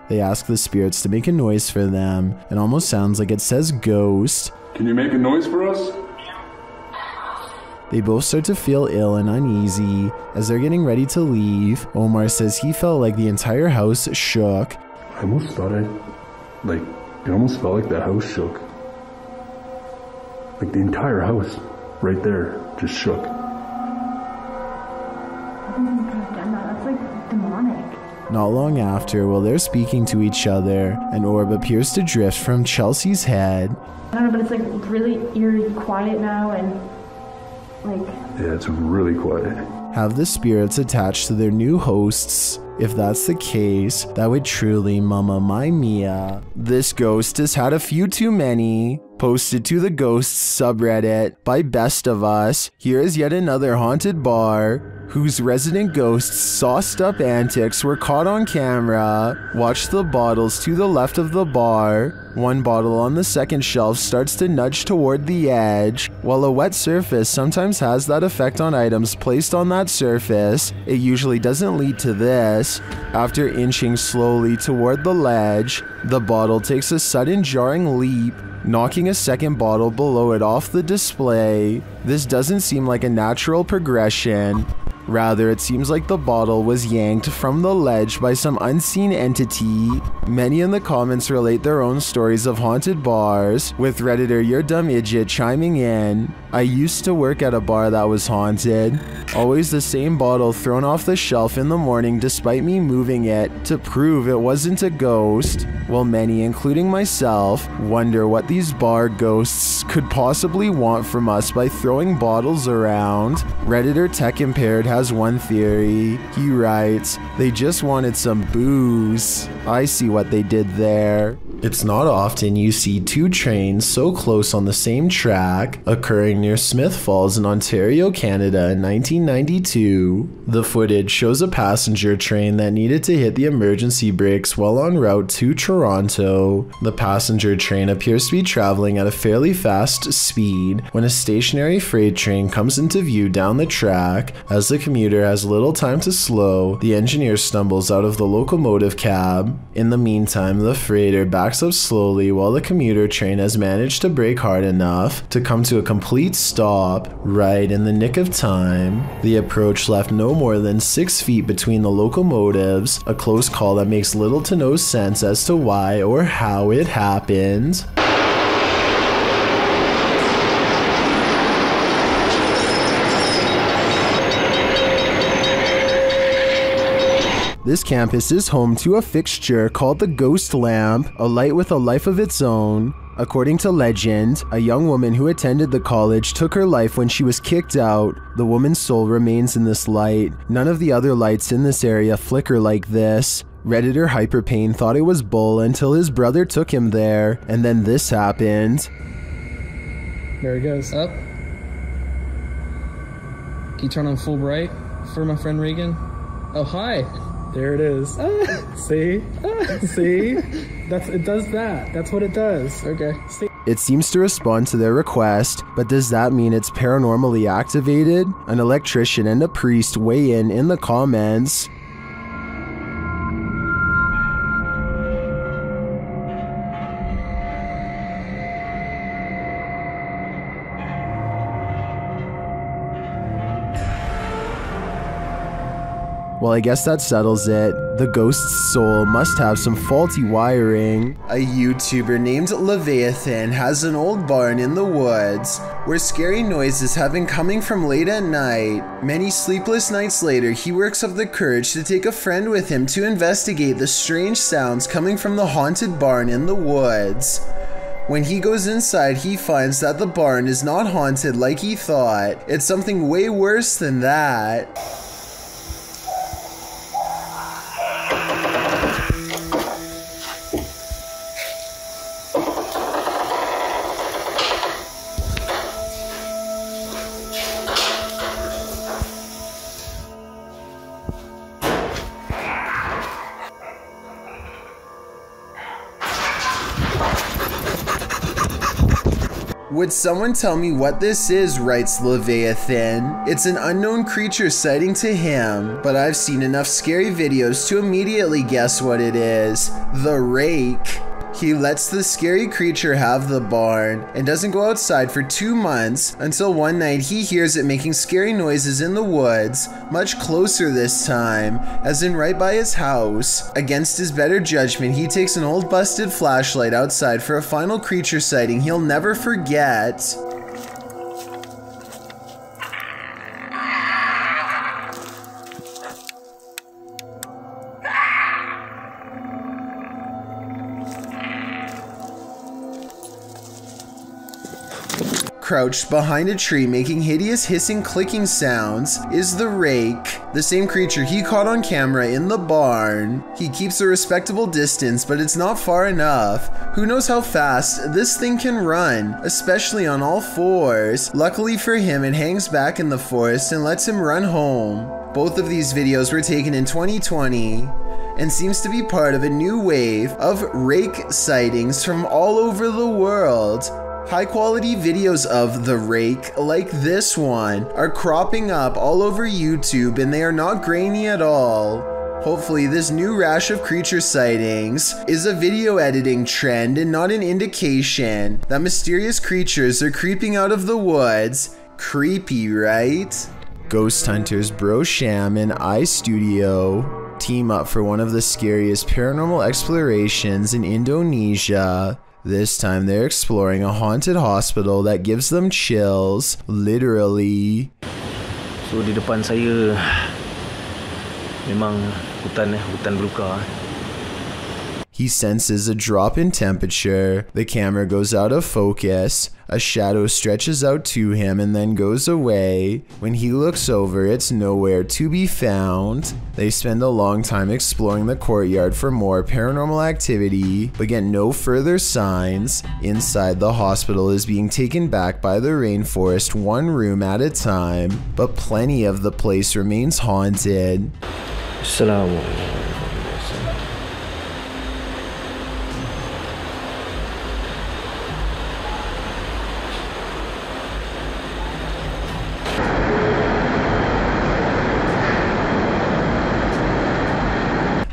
They ask the spirits to make a noise for them. It almost sounds like it says ghost. Can you make a noise for us? They both start to feel ill and uneasy. As they're getting ready to leave, Omar says he felt like the entire house shook. I almost thought it almost felt like the house shook. Like the entire house, right there, just shook. That's like demonic. Not long after, while they're speaking to each other, an orb appears to drift from Chelsea's head. I don't know, but it's like really eerie quiet now, and like... Yeah, it's really quiet. Have the spirits attached to their new hosts? If that's the case, that would truly Mamma Mia. This ghost has had a few too many. Posted to the Ghosts subreddit by Best of Us, here is yet another haunted bar whose resident ghosts' sauced up antics were caught on camera. Watch the bottles to the left of the bar. One bottle on the second shelf starts to nudge toward the edge. While a wet surface sometimes has that effect on items placed on that surface, it usually doesn't lead to this. After inching slowly toward the ledge, the bottle takes a sudden jarring leap, knocking a second bottle below it off the display. This doesn't seem like a natural progression. Rather, it seems like the bottle was yanked from the ledge by some unseen entity. Many in the comments relate their own stories of haunted bars, with Redditor Your Dumb Idiot chiming in. I used to work at a bar that was haunted. Always the same bottle thrown off the shelf in the morning despite me moving it to prove it wasn't a ghost. While many, including myself, wonder what these bar ghosts could possibly want from us by throwing bottles around. Redditor Tech Impaired has one theory. He writes, they just wanted some booze. I see what they did there. It's not often you see two trains so close on the same track, occurring near Smith Falls in Ontario, Canada in 1992. The footage shows a passenger train that needed to hit the emergency brakes while en route to Toronto. The passenger train appears to be traveling at a fairly fast speed when a stationary freight train comes into view down the track. As the commuter has little time to slow, the engineer stumbles out of the locomotive cab. In the meantime, the freighter backs up slowly while the commuter train has managed to brake hard enough to come to a complete stop right in the nick of time. The approach left no more than 6 feet between the locomotives, a close call that makes little to no sense as to why or how it happened. This campus is home to a fixture called the Ghost Lamp, a light with a life of its own. According to legend, a young woman who attended the college took her life when she was kicked out. The woman's soul remains in this light. None of the other lights in this area flicker like this. Redditor Hyperpain thought it was bull until his brother took him there, and then this happened. There it goes. Up. Can you turn on full bright for my friend Regan? Oh, hi. There it is. See? See? It does that. That's what it does. Okay. See? It seems to respond to their request, but does that mean it's paranormally activated? An electrician and a priest weigh in the comments. Well, I guess that settles it. The ghost's soul must have some faulty wiring. A YouTuber named Leviathan has an old barn in the woods where scary noises have been coming from late at night. Many sleepless nights later, he works up the courage to take a friend with him to investigate the strange sounds coming from the haunted barn in the woods. When he goes inside, he finds that the barn is not haunted like he thought. It's something way worse than that. Would someone tell me what this is, writes Leviathan. It's an unknown creature sighting to him, but I've seen enough scary videos to immediately guess what it is. The rake. He lets the scary creature have the barn and doesn't go outside for 2 months until one night he hears it making scary noises in the woods, much closer this time, as in right by his house. Against his better judgment, he takes an old busted flashlight outside for a final creature sighting he'll never forget. Crouched behind a tree making hideous hissing clicking sounds is the rake, the same creature he caught on camera in the barn. He keeps a respectable distance, but it's not far enough. Who knows how fast this thing can run, especially on all fours. Luckily for him, it hangs back in the forest and lets him run home. Both of these videos were taken in 2020 and seems to be part of a new wave of rake sightings from all over the world. High quality videos of the rake, like this one, are cropping up all over YouTube and they are not grainy at all. Hopefully this new rash of creature sightings is a video editing trend and not an indication that mysterious creatures are creeping out of the woods. Creepy, right? Ghost hunters Bro Sham and iStudio team up for one of the scariest paranormal explorations in Indonesia. This time they're exploring a haunted hospital that gives them chills, literally. So di depan saya memang hutan belukar. He senses a drop in temperature, the camera goes out of focus, a shadow stretches out to him and then goes away. When he looks over, it's nowhere to be found. They spend a long time exploring the courtyard for more paranormal activity, but get no further signs. Inside, the hospital is being taken back by the rainforest one room at a time, but plenty of the place remains haunted. Assalamualaikum.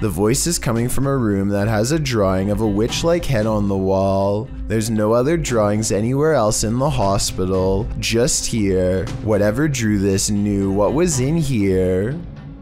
The voice is coming from a room that has a drawing of a witch-like head on the wall. There's no other drawings anywhere else in the hospital, just here. Whatever drew this knew what was in here.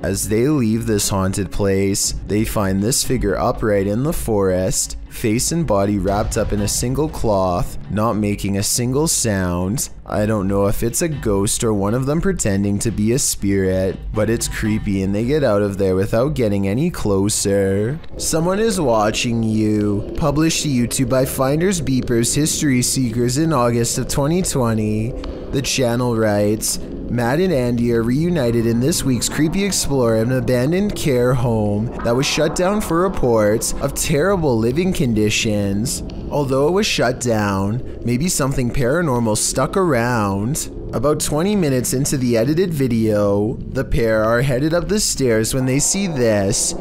As they leave this haunted place, they find this figure upright in the forest, face and body wrapped up in a single cloth, not making a single sound. I don't know if it's a ghost or one of them pretending to be a spirit, but it's creepy and they get out of there without getting any closer. Someone is watching you. Published to YouTube by Finders Beepers History Seekers in August of 2020. The channel writes, Matt and Andy are reunited in this week's Creepy Explorer of an abandoned care home that was shut down for reports of terrible living conditions. Although it was shut down, maybe something paranormal stuck around. About 20 minutes into the edited video, the pair are headed up the stairs when they see this.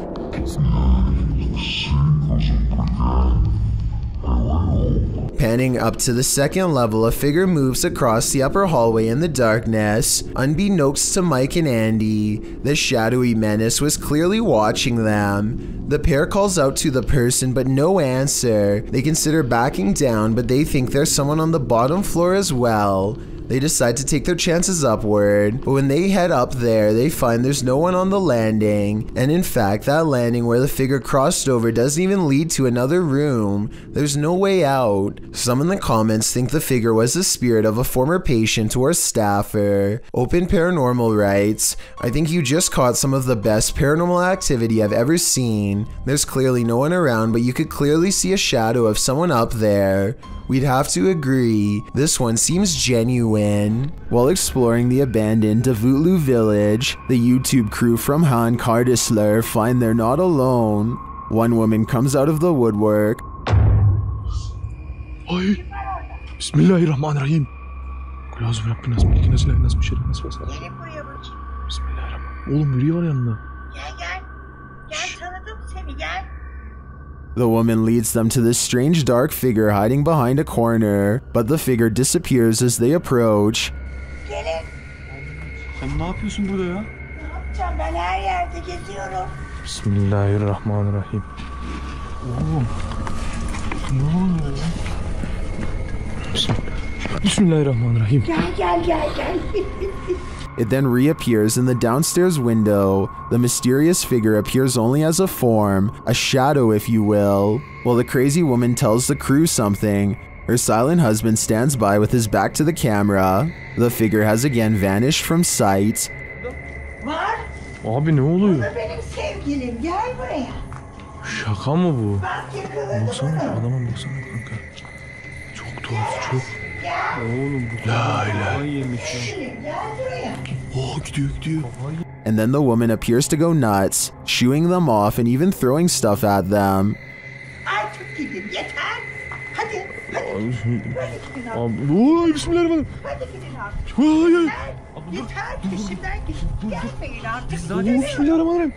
Panning up to the second level, a figure moves across the upper hallway in the darkness. Unbeknownst to Mike and Andy, the shadowy menace was clearly watching them. The pair calls out to the person, but no answer. They consider backing down, but they think there's someone on the bottom floor as well. They decide to take their chances upward, but when they head up there, they find there's no one on the landing, and in fact, that landing where the figure crossed over doesn't even lead to another room. There's no way out. Some in the comments think the figure was the spirit of a former patient or staffer. Open Paranormal writes, I think you just caught some of the best paranormal activity I've ever seen. There's clearly no one around, but you could clearly see a shadow of someone up there. We'd have to agree, this one seems genuine. While exploring the abandoned Davutlu village, the YouTube crew from Han Kardisler find they're not alone. One woman comes out of the woodwork. Ay, Bismillahirrahmanirrahim. Kulağız bırak nas bilgi nasıl nasıl bir şey nasıl basar. Gelin buraya bakayım. Bismillahirrahmanirrahim. Oğlum biri var yanında. Gel. Gel tanıdım seni gel. The woman leads them to this strange dark figure hiding behind a corner, but the figure disappears as they approach. Gelin. Sen ne yapıyorsun burada ya? Ne yapacağım ben her yerde geziyorum. Bismillahirrahmanirrahim. Oğlum. Ne oluyor ya? Bismillahirrahmanirrahim. Gel. It then reappears in the downstairs window. The mysterious figure appears only as a form, a shadow if you will. While the crazy woman tells the crew something, her silent husband stands by with his back to the camera. The figure has again vanished from sight. Var. Abi ne oluyor? Bu da benim sevgilim gel buraya. Şaka mı bu? Bak yakaladım. Baksana adama baksana kanka. Çok tuhaf çok. Oğlum bu la ilahe yemiş ya. Gel buraya. Oh gidiyor. And then the woman appears to go nuts, shooing them off and even throwing stuff at them. Artık gidin yeter. Hadi. Abi bismillahirrahmanirrahim. Hadi gidin artık. Hayır. Yeter peşimden gidin. Gelmeyin artık. Bismillahirrahmanirrahim.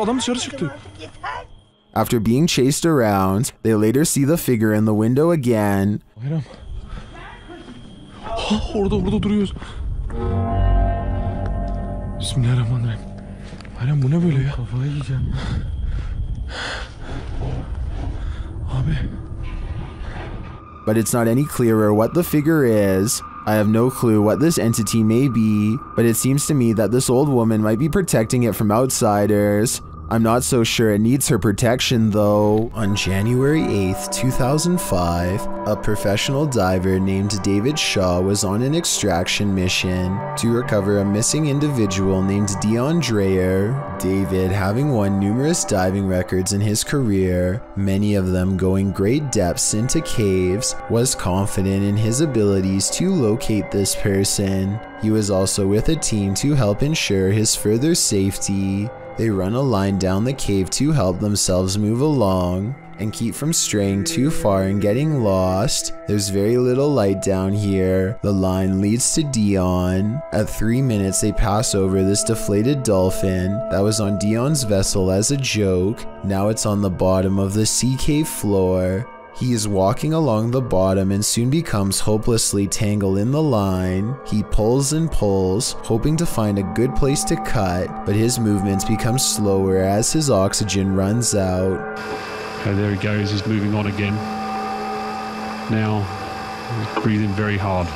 Adam dışarı çıktı. Yeter. After being chased around, they later see the figure in the window again. Bayram. Orada duruyoruz. Bismillahirrahmanirrahim. Bayram bu ne böyle ya? Kafayı yiyeceğim. Abi. But it's not any clearer what the figure is. I have no clue what this entity may be, but it seems to me that this old woman might be protecting it from outsiders. I'm not so sure it needs her protection though. On January 8th, 2005, a professional diver named David Shaw was on an extraction mission to recover a missing individual named Dion Dreyer. David, having won numerous diving records in his career, many of them going great depths into caves, was confident in his abilities to locate this person. He was also with a team to help ensure his further safety. They run a line down the cave to help themselves move along and keep from straying too far and getting lost. There's very little light down here. The line leads to Dion. At 3 minutes, they pass over this deflated dolphin that was on Dion's vessel as a joke. Now it's on the bottom of the sea cave floor. He is walking along the bottom and soon becomes hopelessly tangled in the line. He pulls and pulls, hoping to find a good place to cut, but his movements become slower as his oxygen runs out. Okay, there he goes, he's moving on again. Now, he's breathing very hard.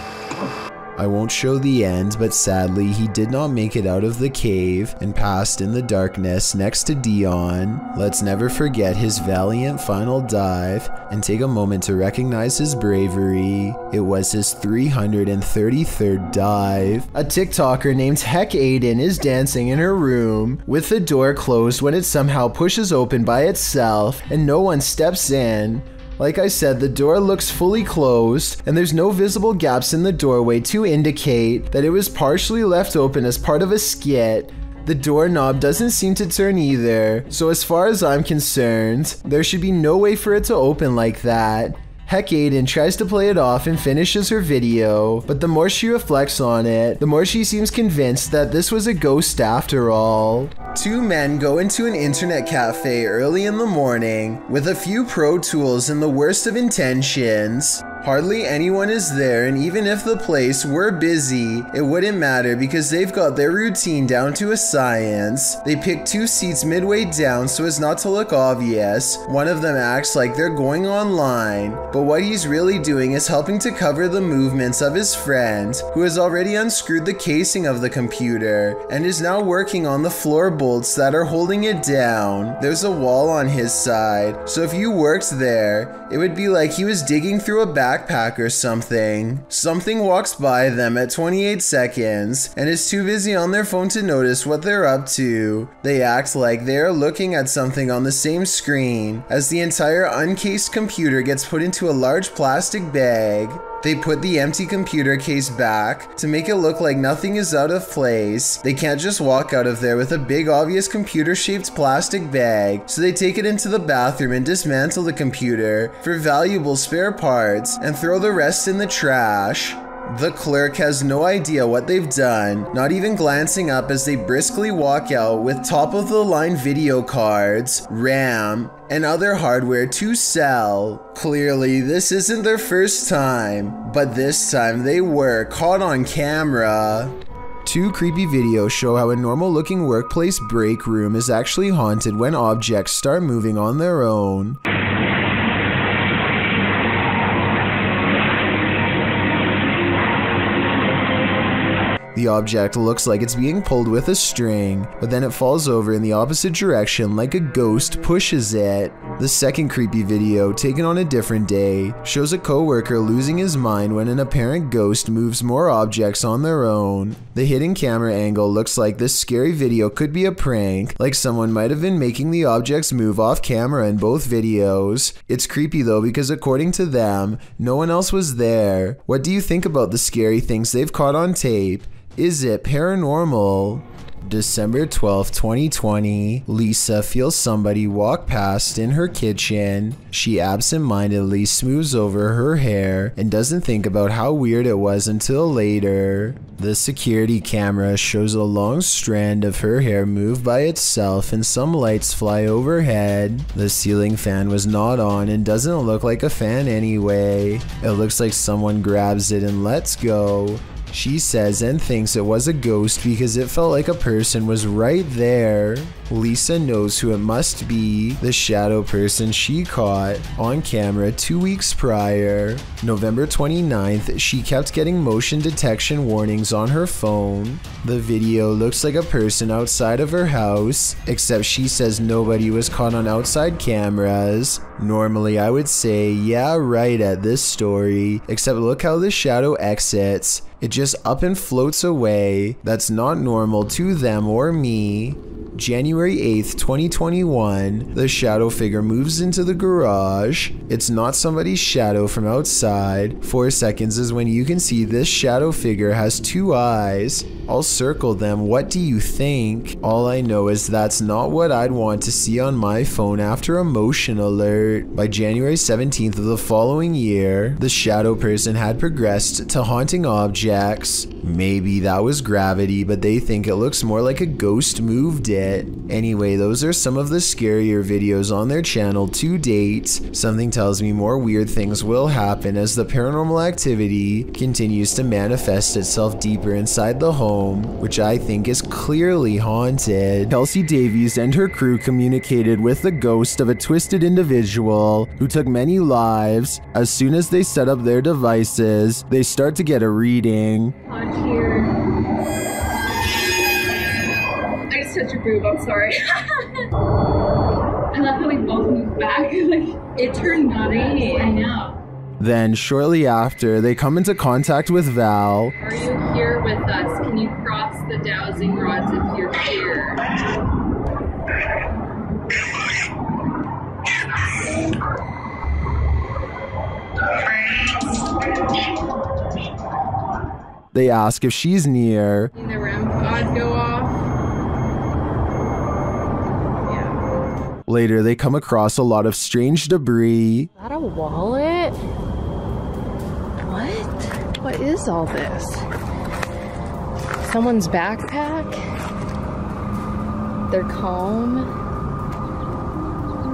I won't show the end, but sadly he did not make it out of the cave and passed in the darkness next to Dion. Let's never forget his valiant final dive and take a moment to recognize his bravery. It was his 333rd dive. A TikToker named Heck Aiden is dancing in her room with the door closed when it somehow pushes open by itself and no one steps in. Like I said, the door looks fully closed and there's no visible gaps in the doorway to indicate that it was partially left open as part of a skit. The doorknob doesn't seem to turn either, so as far as I'm concerned, there should be no way for it to open like that. Heck Aiden tries to play it off and finishes her video, but the more she reflects on it, the more she seems convinced that this was a ghost after all. Two men go into an internet cafe early in the morning with a few pro tools and the worst of intentions. Hardly anyone is there, and even if the place were busy, it wouldn't matter because they've got their routine down to a science. They pick two seats midway down so as not to look obvious. One of them acts like they're going online, but what he's really doing is helping to cover the movements of his friend, who has already unscrewed the casing of the computer and is now working on the floor bolts that are holding it down. There's a wall on his side, so if you worked there, it would be like he was digging through a backpack or something. Something walks by them at 28 seconds and is too busy on their phone to notice what they're up to. They act like they are looking at something on the same screen as the entire uncased computer gets put into a large plastic bag. They put the empty computer case back to make it look like nothing is out of place. They can't just walk out of there with a big obvious computer-shaped plastic bag, so they take it into the bathroom and dismantle the computer for valuable spare parts and throw the rest in the trash. The clerk has no idea what they've done, not even glancing up as they briskly walk out with top-of-the-line video cards, RAM, and other hardware to sell. Clearly, this isn't their first time, but this time they were caught on camera. Two creepy videos show how a normal-looking workplace break room is actually haunted when objects start moving on their own. The object looks like it's being pulled with a string, but then it falls over in the opposite direction like a ghost pushes it. The second creepy video, taken on a different day, shows a coworker losing his mind when an apparent ghost moves more objects on their own. The hidden camera angle looks like this scary video could be a prank, like someone might have been making the objects move off camera in both videos. It's creepy though because according to them, no one else was there. What do you think about the scary things they've caught on tape? Is it paranormal? December 12th, 2020, Lisa feels somebody walk past in her kitchen. She absent-mindedly smooths over her hair and doesn't think about how weird it was until later. The security camera shows a long strand of her hair move by itself and some lights fly overhead. The ceiling fan was not on and doesn't look like a fan anyway. It looks like someone grabs it and lets go. She says and thinks it was a ghost because it felt like a person was right there. Lisa knows who it must be, the shadow person she caught on camera 2 weeks prior. November 29th, she kept getting motion detection warnings on her phone. The video looks like a person outside of her house, except she says nobody was caught on outside cameras. Normally I would say, yeah right at this story, except look how the shadow exits. It just up and floats away. That's not normal to them or me. January 8th, 2021, the shadow figure moves into the garage. It's not somebody's shadow from outside. 4 seconds is when you can see this shadow figure has 2 eyes. I'll circle them. What do you think? All I know is that's not what I'd want to see on my phone after a motion alert. By January 17th of the following year, the shadow person had progressed to haunting objects. Maybe that was gravity, but they think it looks more like a ghost moved it. it. Anyway, those are some of the scarier videos on their channel to date. Something tells me more weird things will happen as the paranormal activity continues to manifest itself deeper inside the home, which I think is clearly haunted. Kelsey Davies and her crew communicated with the ghost of a twisted individual who took many lives. As soon as they set up their devices, they start to get a reading. On here. I just touched your boob, I'm sorry. I love how we both moved back. Like, it turned green. I know. Then, shortly after, they come into contact with Val. Are you here with us? Can you cross the dowsing rods if you're here? They ask if she's near. Can the REM pod go off? Yeah. Later, they come across a lot of strange debris. Is that a wallet? What? What is all this? Someone's backpack? Their comb?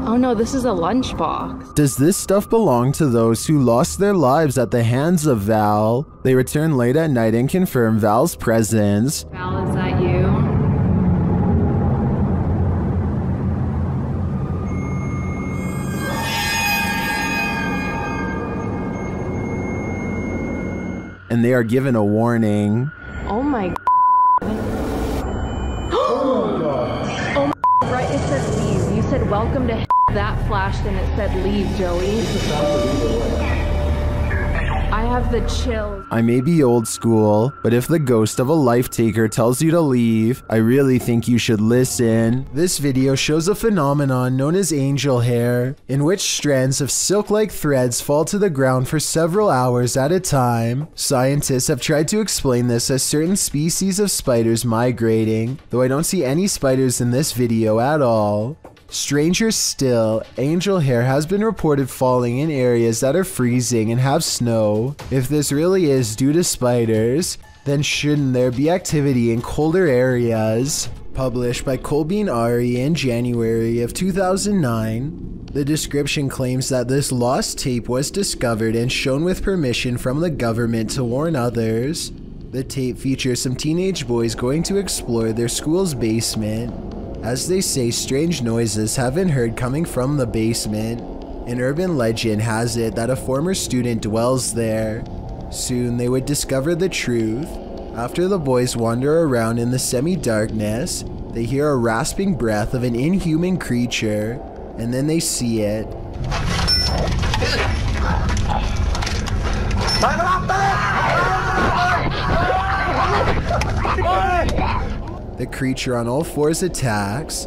Oh no, this is a lunchbox. Does this stuff belong to those who lost their lives at the hands of Val? They return late at night and confirm Val's presence. Val, is that you? And they are given a warning. Oh my Oh my right, it said leave. You said welcome to that flashed and it said leave, Joey. I have the chills. I may be old school, but if the ghost of a life taker tells you to leave, I really think you should listen. This video shows a phenomenon known as angel hair, in which strands of silk-like threads fall to the ground for several hours at a time. Scientists have tried to explain this as certain species of spiders migrating, though I don't see any spiders in this video at all. Stranger still, angel hair has been reported falling in areas that are freezing and have snow. If this really is due to spiders, then shouldn't there be activity in colder areas? Published by Colbean Ari in January of 2009, the description claims that this lost tape was discovered and shown with permission from the government to warn others. The tape features some teenage boys going to explore their school's basement. As they say, strange noises have been heard coming from the basement. An urban legend has it that a former student dwells there. Soon they would discover the truth. After the boys wander around in the semi-darkness, they hear a rasping breath of an inhuman creature, and then they see it. The creature on all fours attacks.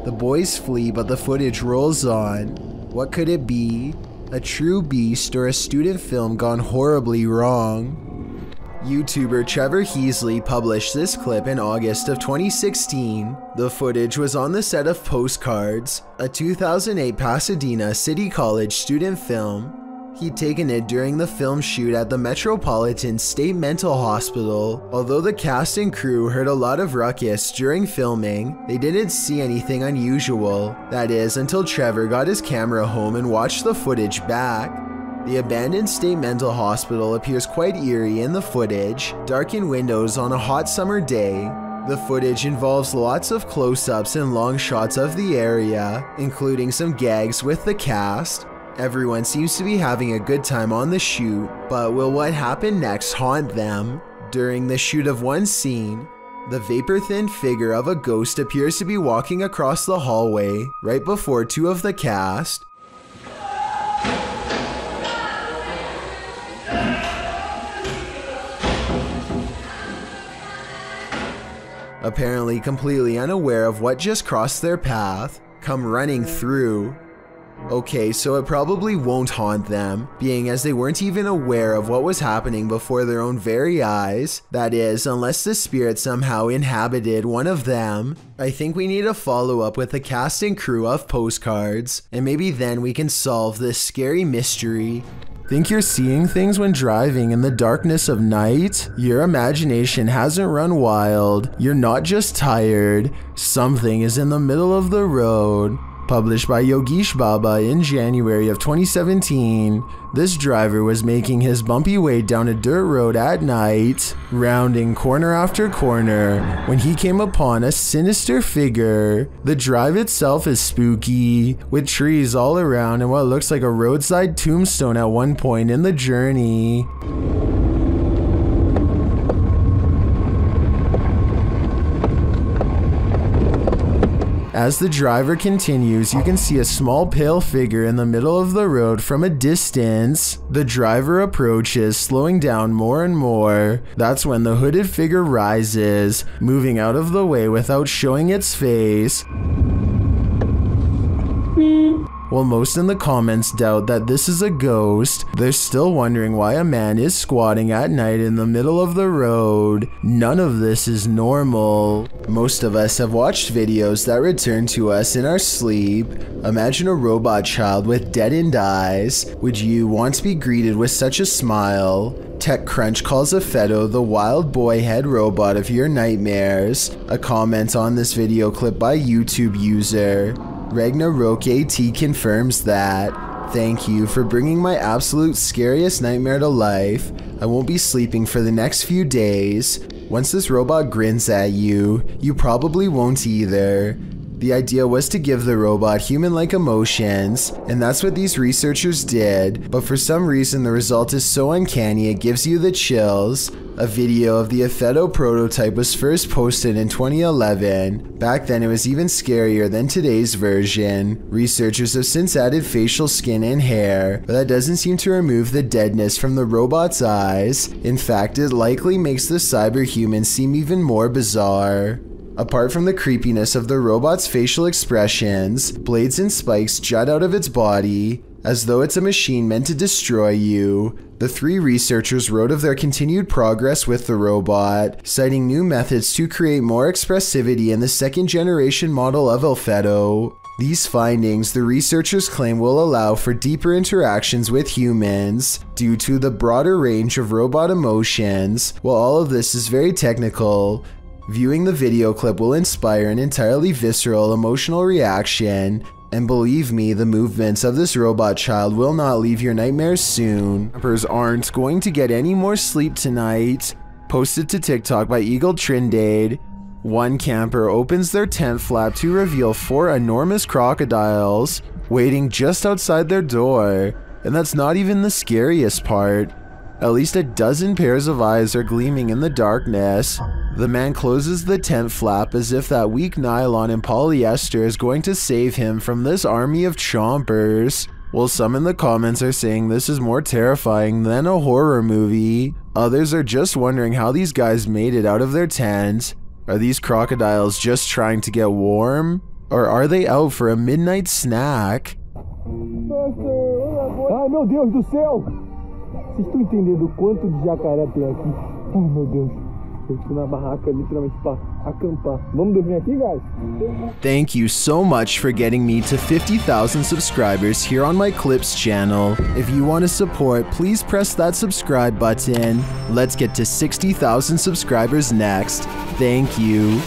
The boys flee, but the footage rolls on. What could it be? A true beast or a student film gone horribly wrong? YouTuber Trevor Heasley published this clip in August of 2016. The footage was on the set of Postcards, a 2008 Pasadena City College student film. He'd taken it during the film shoot at the Metropolitan State Mental Hospital. Although the cast and crew heard a lot of ruckus during filming, they didn't see anything unusual. That is, until Trevor got his camera home and watched the footage back. The abandoned state mental hospital appears quite eerie in the footage, darkened windows on a hot summer day. The footage involves lots of close-ups and long shots of the area, including some gags with the cast. Everyone seems to be having a good time on the shoot, but will what happened next haunt them? During the shoot of one scene, the vapor-thin figure of a ghost appears to be walking across the hallway right before two of the cast. Apparently completely unaware of what just crossed their path, come running through. Okay, so it probably won't haunt them, being as they weren't even aware of what was happening before their own very eyes. That is, unless the spirit somehow inhabited one of them. I think we need a follow-up with the cast and crew of Postcards, and maybe then we can solve this scary mystery. Think you're seeing things when driving in the darkness of night? Your imagination hasn't run wild. You're not just tired. Something is in the middle of the road. Published by Yogesh Baba in January of 2017, this driver was making his bumpy way down a dirt road at night, rounding corner after corner, when he came upon a sinister figure. The drive itself is spooky, with trees all around and what looks like a roadside tombstone at one point in the journey. As the driver continues, you can see a small pale figure in the middle of the road from a distance. The driver approaches, slowing down more and more. That's when the hooded figure rises, moving out of the way without showing its face. While most in the comments doubt that this is a ghost, they're still wondering why a man is squatting at night in the middle of the road. None of this is normal. Most of us have watched videos that return to us in our sleep. Imagine a robot child with deadened eyes. Would you want to be greeted with such a smile? TechCrunch calls Afeto the wild boy head robot of your nightmares. A comment on this video clip by YouTube user Ragnarok AT confirms that. Thank you for bringing my absolute scariest nightmare to life. I won't be sleeping for the next few days. Once this robot grins at you, you probably won't either. The idea was to give the robot human-like emotions, and that's what these researchers did, but for some reason the result is so uncanny it gives you the chills. A video of the Afeto prototype was first posted in 2011. Back then it was even scarier than today's version. Researchers have since added facial skin and hair, but that doesn't seem to remove the deadness from the robot's eyes. In fact, it likely makes the cyberhuman seem even more bizarre. Apart from the creepiness of the robot's facial expressions, blades and spikes jut out of its body, as though it's a machine meant to destroy you. The three researchers wrote of their continued progress with the robot, citing new methods to create more expressivity in the second-generation model of Afeto. These findings, the researchers claim, will allow for deeper interactions with humans due to the broader range of robot emotions. While all of this is very technical, viewing the video clip will inspire an entirely visceral emotional reaction, and believe me, the movements of this robot child will not leave your nightmares soon. Campers aren't going to get any more sleep tonight. Posted to TikTok by Eagle Trindade. One camper opens their tent flap to reveal 4 enormous crocodiles waiting just outside their door, and that's not even the scariest part. At least a dozen pairs of eyes are gleaming in the darkness. The man closes the tent flap as if that weak nylon and polyester is going to save him from this army of chompers. While some in the comments are saying this is more terrifying than a horror movie, others are just wondering how these guys made it out of their tent. Are these crocodiles just trying to get warm? Or are they out for a midnight snack? Ai, meu Deus do céu! Vocês estão entendendo o quanto de jacaré tem aqui? Ai, meu Deus. Eu tô na barraca literalmente pra acampar. Vamos dormir aqui, guys? Thank you so much for getting me to 50,000 subscribers here on my Clips channel. If you want to support, please press that subscribe button. Let's get to 60,000 subscribers next. Thank you.